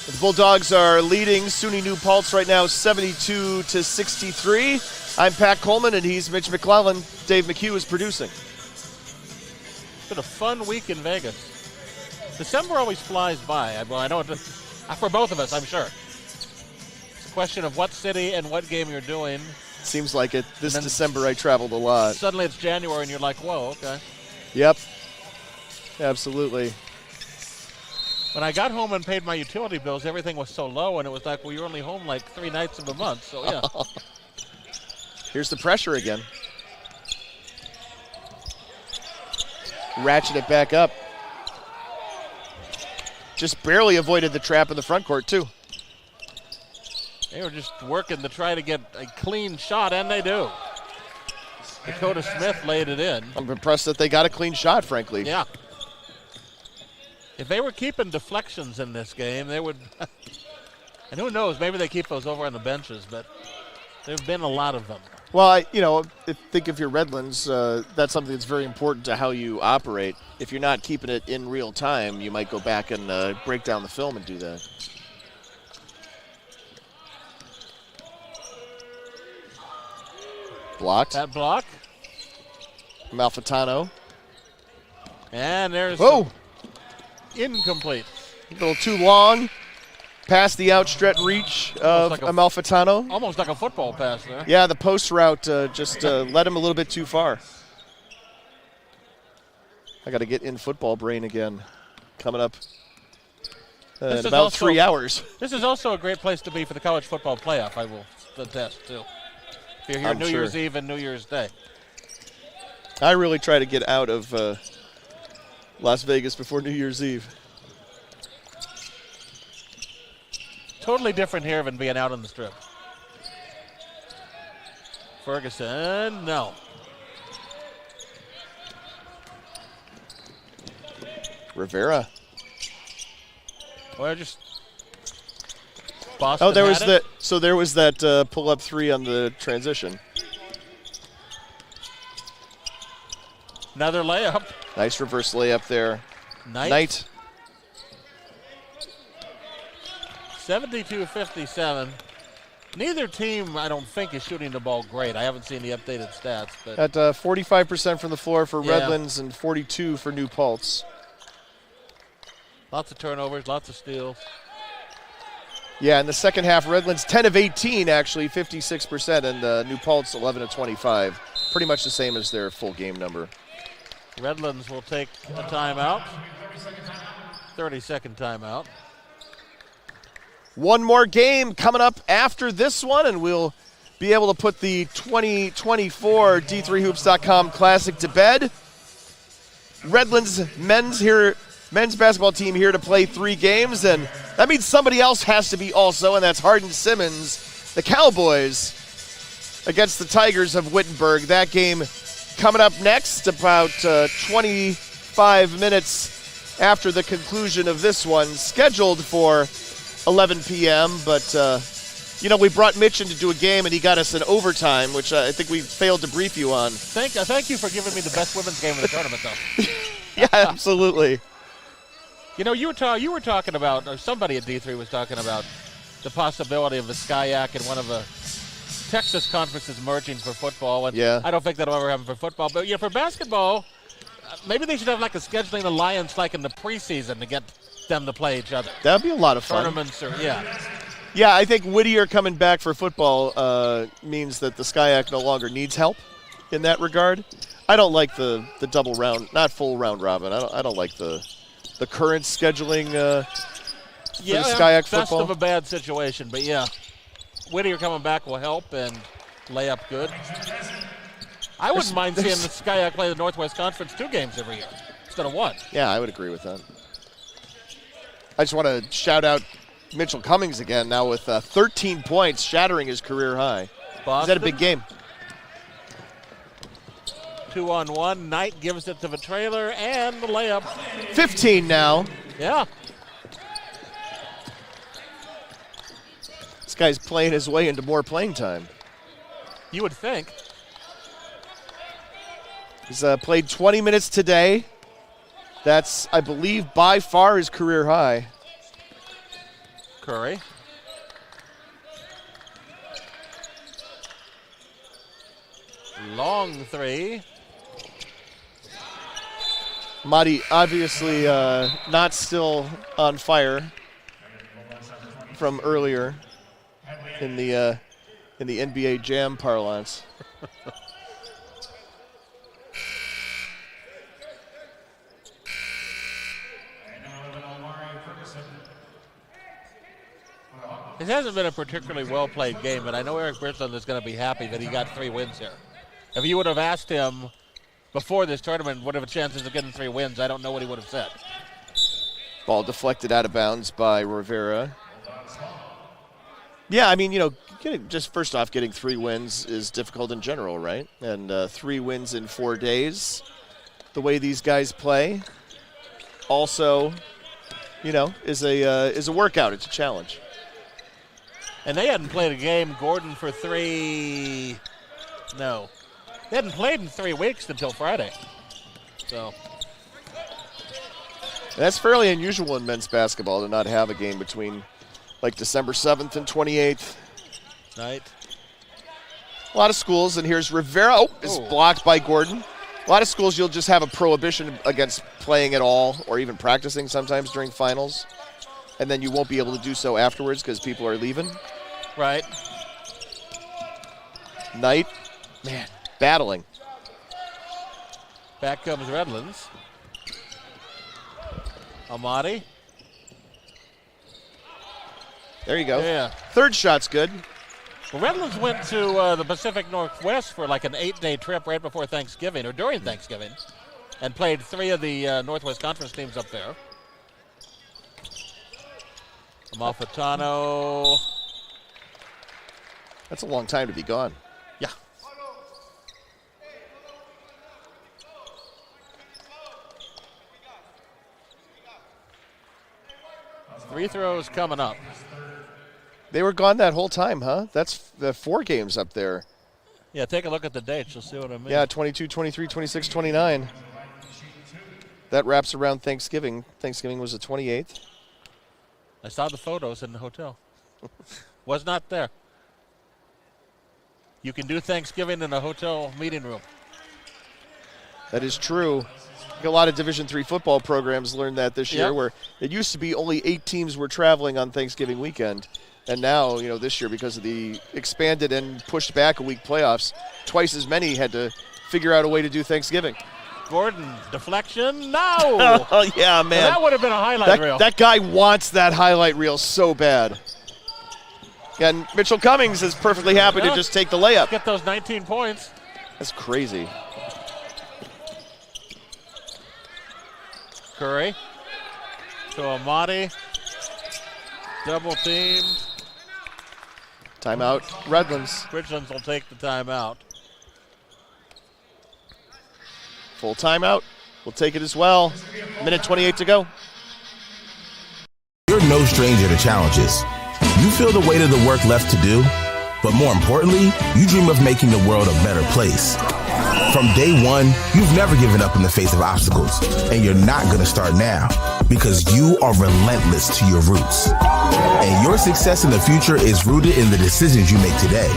The Bulldogs are leading SUNY New Paltz right now 72-63. I'm Pat Coleman, and he's Mitch McClellan. Dave McHugh is producing. It's been a fun week in Vegas. December always flies by. Well, I know for both of us, I'm sure. Question of what city and what game you're doing. Seems like it. This December I traveled a lot. Suddenly it's January and you're like, whoa, okay. Yep. Absolutely. When I got home and paid my utility bills, everything was so low, and it was like, well, you're only home like 3 nights of a month, so yeah. Here's the pressure again. Ratchet it back up. Just barely avoided the trap in the front court, too. They were just working to try to get a clean shot, and they do. Dakota Smith laid it in. I'm impressed that they got a clean shot, frankly. Yeah. If they were keeping deflections in this game, they would. And who knows, maybe they keep those over on the benches, but there have been a lot of them. Well, think if you're Redlands, that's something that's very important to how you operate. If you're not keeping it in real time, you might go back and break down the film and do that. Blocked. That block. Malfitano. And there's incomplete. A little too long. Past the outstretched reach of Amalfitano. Almost like a football pass there. Yeah, the post route just led him a little bit too far. I got to get in football brain again. Coming up in about 3 hours. This is also a great place to be for the college football playoff, I will attest to. If you're here New Year's Eve and New Year's Day. I really try to get out of Las Vegas before New Year's Eve. Totally different here than being out on the strip. Ferguson, no. Rivera. Well, just Boston. Oh, there was that. So there was that pull-up 3 on the transition. Another layup. Nice reverse layup there. Knight. 72-57. Neither team, I don't think, is shooting the ball great. I haven't seen the updated stats. But at 45% from the floor for Redlands and 42 for New Paltz. Lots of turnovers, lots of steals. Yeah, in the second half, Redlands 10 of 18, actually, 56%, and New Paltz 11 of 25. Pretty much the same as their full game number. Redlands will take a timeout. 30-second timeout. One more game coming up after this one, and we'll be able to put the 2024 D3Hoops.com Classic to bed. Redlands men's here men's basketball team here to play 3 games, and that means somebody else has to be also, and that's Hardin Simmons, the Cowboys, against the Tigers of Wittenberg. That game coming up next, about 25 minutes after the conclusion of this one, scheduled for 11 p.m., but we brought Mitch in to do a game, and he got us an overtime, which I think we failed to brief you on. Thank you for giving me the best women's game of the tournament, though. Yeah, absolutely. You were talking about, or somebody at D3 was talking about the possibility of the SCIAC and one of the Texas conferences merging for football. And yeah. I don't think that'll ever happen for football. But for basketball, maybe they should have like a scheduling alliance like in the preseason to get them to play each other. That would be a lot of fun. Tournaments Yeah, I think Whittier coming back for football means that the SCIAC no longer needs help in that regard. I don't like the double round, not full round robin. I don't like the current scheduling for the SCIAC football. Best of a bad situation, but yeah. Whittier coming back will help and lay up good. I wouldn't mind seeing the SCIAC play the Northwest Conference 2 games every year instead of 1. Yeah, I would agree with that. I just want to shout out Mitchell Cummings again, now with 13 points, shattering his career high. Boston, is that a big game? 2-on-1. Knight gives it to the trailer and the layup. 15 now. Yeah. This guy's playing his way into more playing time. You would think. He's played 20 minutes today. That's, I believe, by far his career high. Curry. Long 3. Mahdi obviously not still on fire from earlier in the NBA Jam parlance. It hasn't been a particularly well-played game, but I know Eric Bridgeland is going to be happy that he got 3 wins here. If you would have asked him before this tournament, what are the chances of getting 3 wins, I don't know what he would have said. Ball deflected out of bounds by Rivera. Yeah, I mean, just first off, getting 3 wins is difficult in general, right? And 3 wins in 4 days, the way these guys play, also, is a workout. It's a challenge. And they hadn't played a game, Gordon, for 3. No. They hadn't played in 3 weeks until Friday. So. That's fairly unusual in men's basketball to not have a game between like December 7th and 28th. Night. A lot of schools, and here's Rivera. Oh, is blocked by Gordon. A lot of schools you'll just have a prohibition against playing at all or even practicing sometimes during finals. And then you won't be able to do so afterwards because people are leaving. Right. Knight, man, battling. Back comes Redlands. Amati. There you go. Yeah. Third shot's good. Well, Redlands went to the Pacific Northwest for like an 8-day trip right before Thanksgiving or during Thanksgiving and played 3 of the Northwest Conference teams up there. Amalfitano. That's a long time to be gone. Yeah. Free throws coming up. They were gone that whole time, huh? That's the 4 games up there. Yeah, take a look at the dates. You'll see what I mean. Yeah, 22, 23, 26, 29. That wraps around Thanksgiving. Thanksgiving was the 28th. I saw the photos in the hotel. Was not there. You can do Thanksgiving in a hotel meeting room. That is true. A lot of Division III football programs learned that this year, Yep. where it used to be only 8 teams were traveling on Thanksgiving weekend. And now, this year, because of the expanded and pushed back a week playoffs, twice as many had to figure out a way to do Thanksgiving. Gordon, deflection, no! Oh, yeah, man. Well, that would have been a highlight reel. That guy wants that highlight reel so bad. And Mitchell Cummings is perfectly happy to just take the layup. Get those 19 points. That's crazy. Curry. to Amati. Double teamed. Timeout, Redlands. Redlands will take the timeout. Full timeout. We'll take it as well. Minute 28 to go. You're no stranger to challenges. You feel the weight of the work left to do, but more importantly, you dream of making the world a better place. From day one, you've never given up in the face of obstacles, and you're not going to start now because you are relentless to your roots. And your success in the future is rooted in the decisions you make today.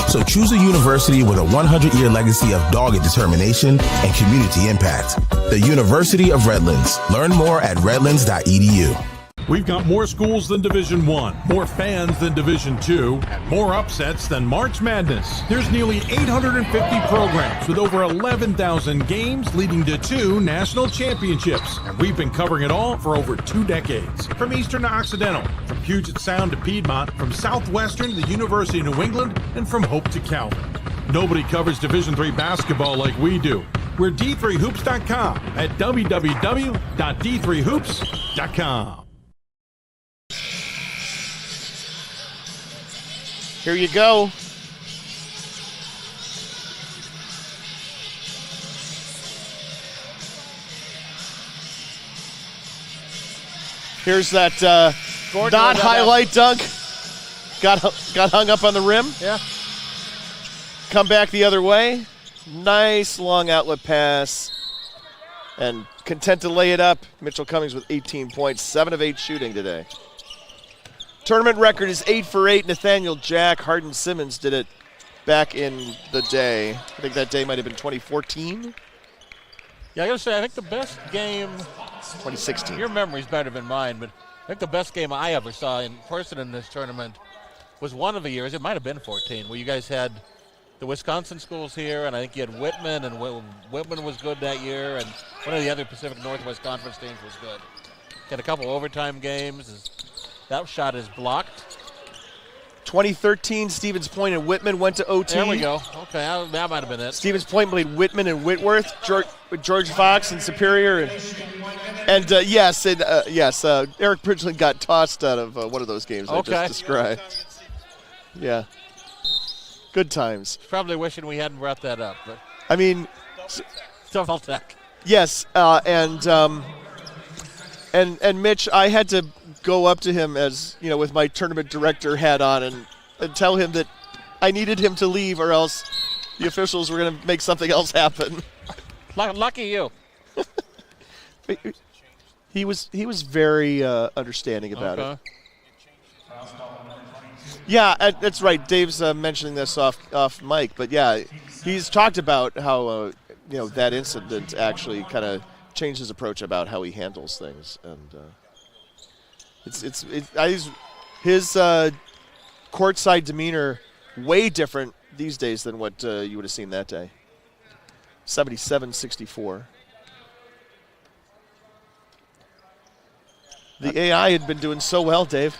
So choose a university with a 100-year legacy of dogged determination and community impact. The University of Redlands. Learn more at redlands.edu. We've got more schools than Division I, more fans than Division II, and more upsets than March Madness. There's nearly 850 programs with over 11,000 games leading to 2 national championships. And we've been covering it all for over 2 decades. From Eastern to Occidental, from Puget Sound to Piedmont, from Southwestern to the University of New England, and from Hope to Calvin. Nobody covers Division III basketball like we do. We're D3Hoops.com at www.d3hoops.com. Here you go. Here's that not highlight dunk. Got hung up on the rim. Yeah. Come back the other way. Nice long outlet pass. And content to lay it up. Mitchell Cummings with 18 points, 7 of 8 shooting today. Tournament record is 8 for 8. Nathaniel Jack, Hardin Simmons did it back in the day. I think that day might have been 2014. Yeah, I gotta say, I think the best game. 2016. Your memory's better than mine, but I think the best game I ever saw in person in this tournament was one of the years. It might have been 14, where you guys had the Wisconsin schools here, and I think you had Whitman, and Whitman was good that year, and one of the other Pacific Northwest Conference teams was good. Had a couple overtime games. That shot is blocked. 2013, Stevens Point and Whitman went to OT. There we go. Okay, that might have been it. Stevens Point played Whitman and Whitworth, George Fox and Superior. And yes, Eric Bridgeland got tossed out of one of those games I just described. Yeah. Good times. Probably wishing we hadn't brought that up. But I mean, Tech. Yes, and Mitch, I had to go up to him as, you know, with my tournament director hat on and tell him that I needed him to leave or else the officials were going to make something else happen. Lucky you. He was very understanding about it. Yeah, that's right. Dave's mentioning this off mic, but yeah, he's talked about how that incident actually kind of changed his approach about how he handles things, and his courtside demeanor way different these days than what you would have seen that day. 77-64. The AI had been doing so well, Dave.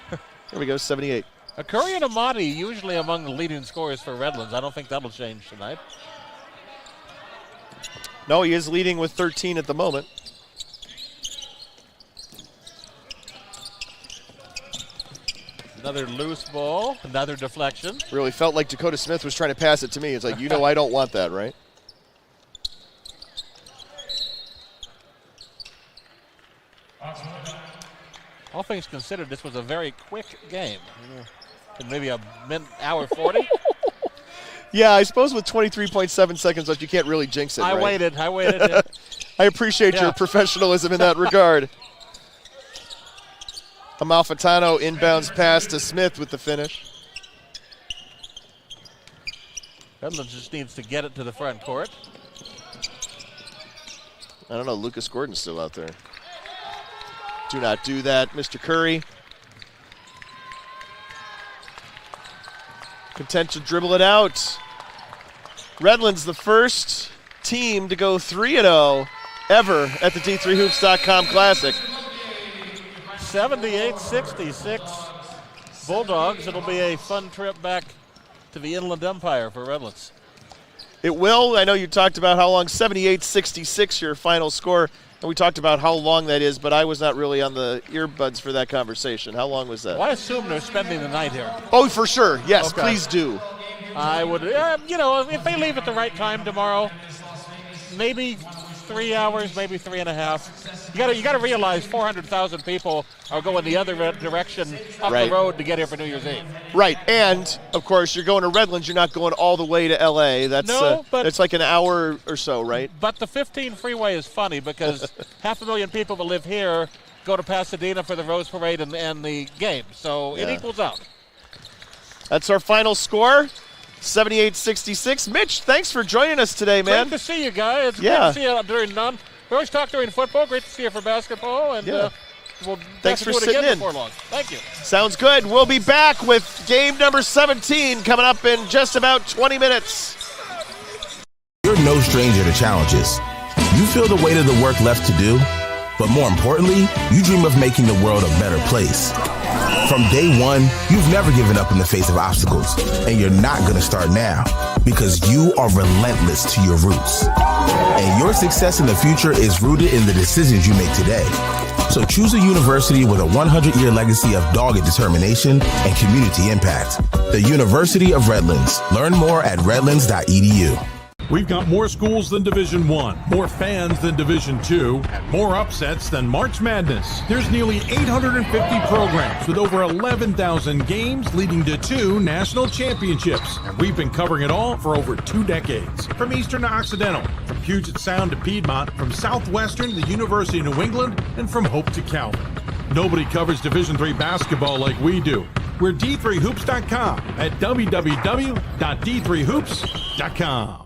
Here we go, 78. Curry and Amati usually among the leading scorers for Redlands. I don't think that'll change tonight. No, he is leading with 13 at the moment. Another loose ball, another deflection. Really felt like Dakota Smith was trying to pass it to me. It's like, I don't want that, right? All things considered, this was a very quick game. Maybe a hour 40. Yeah, I suppose with 23.7 seconds left, you can't really jinx it, I right? waited. Yeah. I appreciate your professionalism in that regard. Amalfitano inbounds pass to Smith with the finish. Redlands just needs to get it to the front court. I don't know, Lucas Gordon's still out there. Do not do that, Mr. Curry. Content to dribble it out. Redlands, the first team to go 3-0 ever at the D3Hoops.com Classic. 78-66 Bulldogs. It'll be a fun trip back to the Inland Empire for Redlands. It will. I know you talked about how long, 78-66 your final score, and we talked about how long that is, but I was not really on the earbuds for that conversation. How long was that? Well, I assume they're spending the night here. Oh, for sure. Yes, Okay. please do. I would, if they leave at the right time tomorrow, maybe 3 hours, maybe 3.5. You got to realize 400,000 people are going the other direction up Right. the road to get here for New Year's Eve. Right, and of course you're going to Redlands. You're not going all the way to LA. That's but it's like an hour or so, right? But the 15 freeway is funny because 500,000 people that live here go to Pasadena for the Rose Parade and the game, so it Yeah. equals out. That's our final score, 78-66. Mitch, thanks for joining us today, man. Great to see you guys. It's Yeah. great to see you during we always talk during football. Great to see you for basketball, and we'll Thanks have to for do it again sitting in. before long. Thank you. Sounds good. We'll be back with game number 17 coming up in just about 20 minutes. You're no stranger to challenges. You feel the weight of the work left to do, but more importantly, you dream of making the world a better place. From day one, you've never given up in the face of obstacles, and you're not going to start now because you are relentless to your roots. And your success in the future is rooted in the decisions you make today. So choose a university with a 100-year legacy of dogged determination and community impact. The University of Redlands. Learn more at redlands.edu. We've got more schools than Division I, more fans than Division II, and more upsets than March Madness. There's nearly 850 programs with over 11,000 games leading to 2 national championships. And we've been covering it all for over 2 decades. From Eastern to Occidental, from Puget Sound to Piedmont, from Southwestern to the University of New England, and from Hope to Calvin. Nobody covers Division III basketball like we do. We're D3Hoops.com at www.d3hoops.com.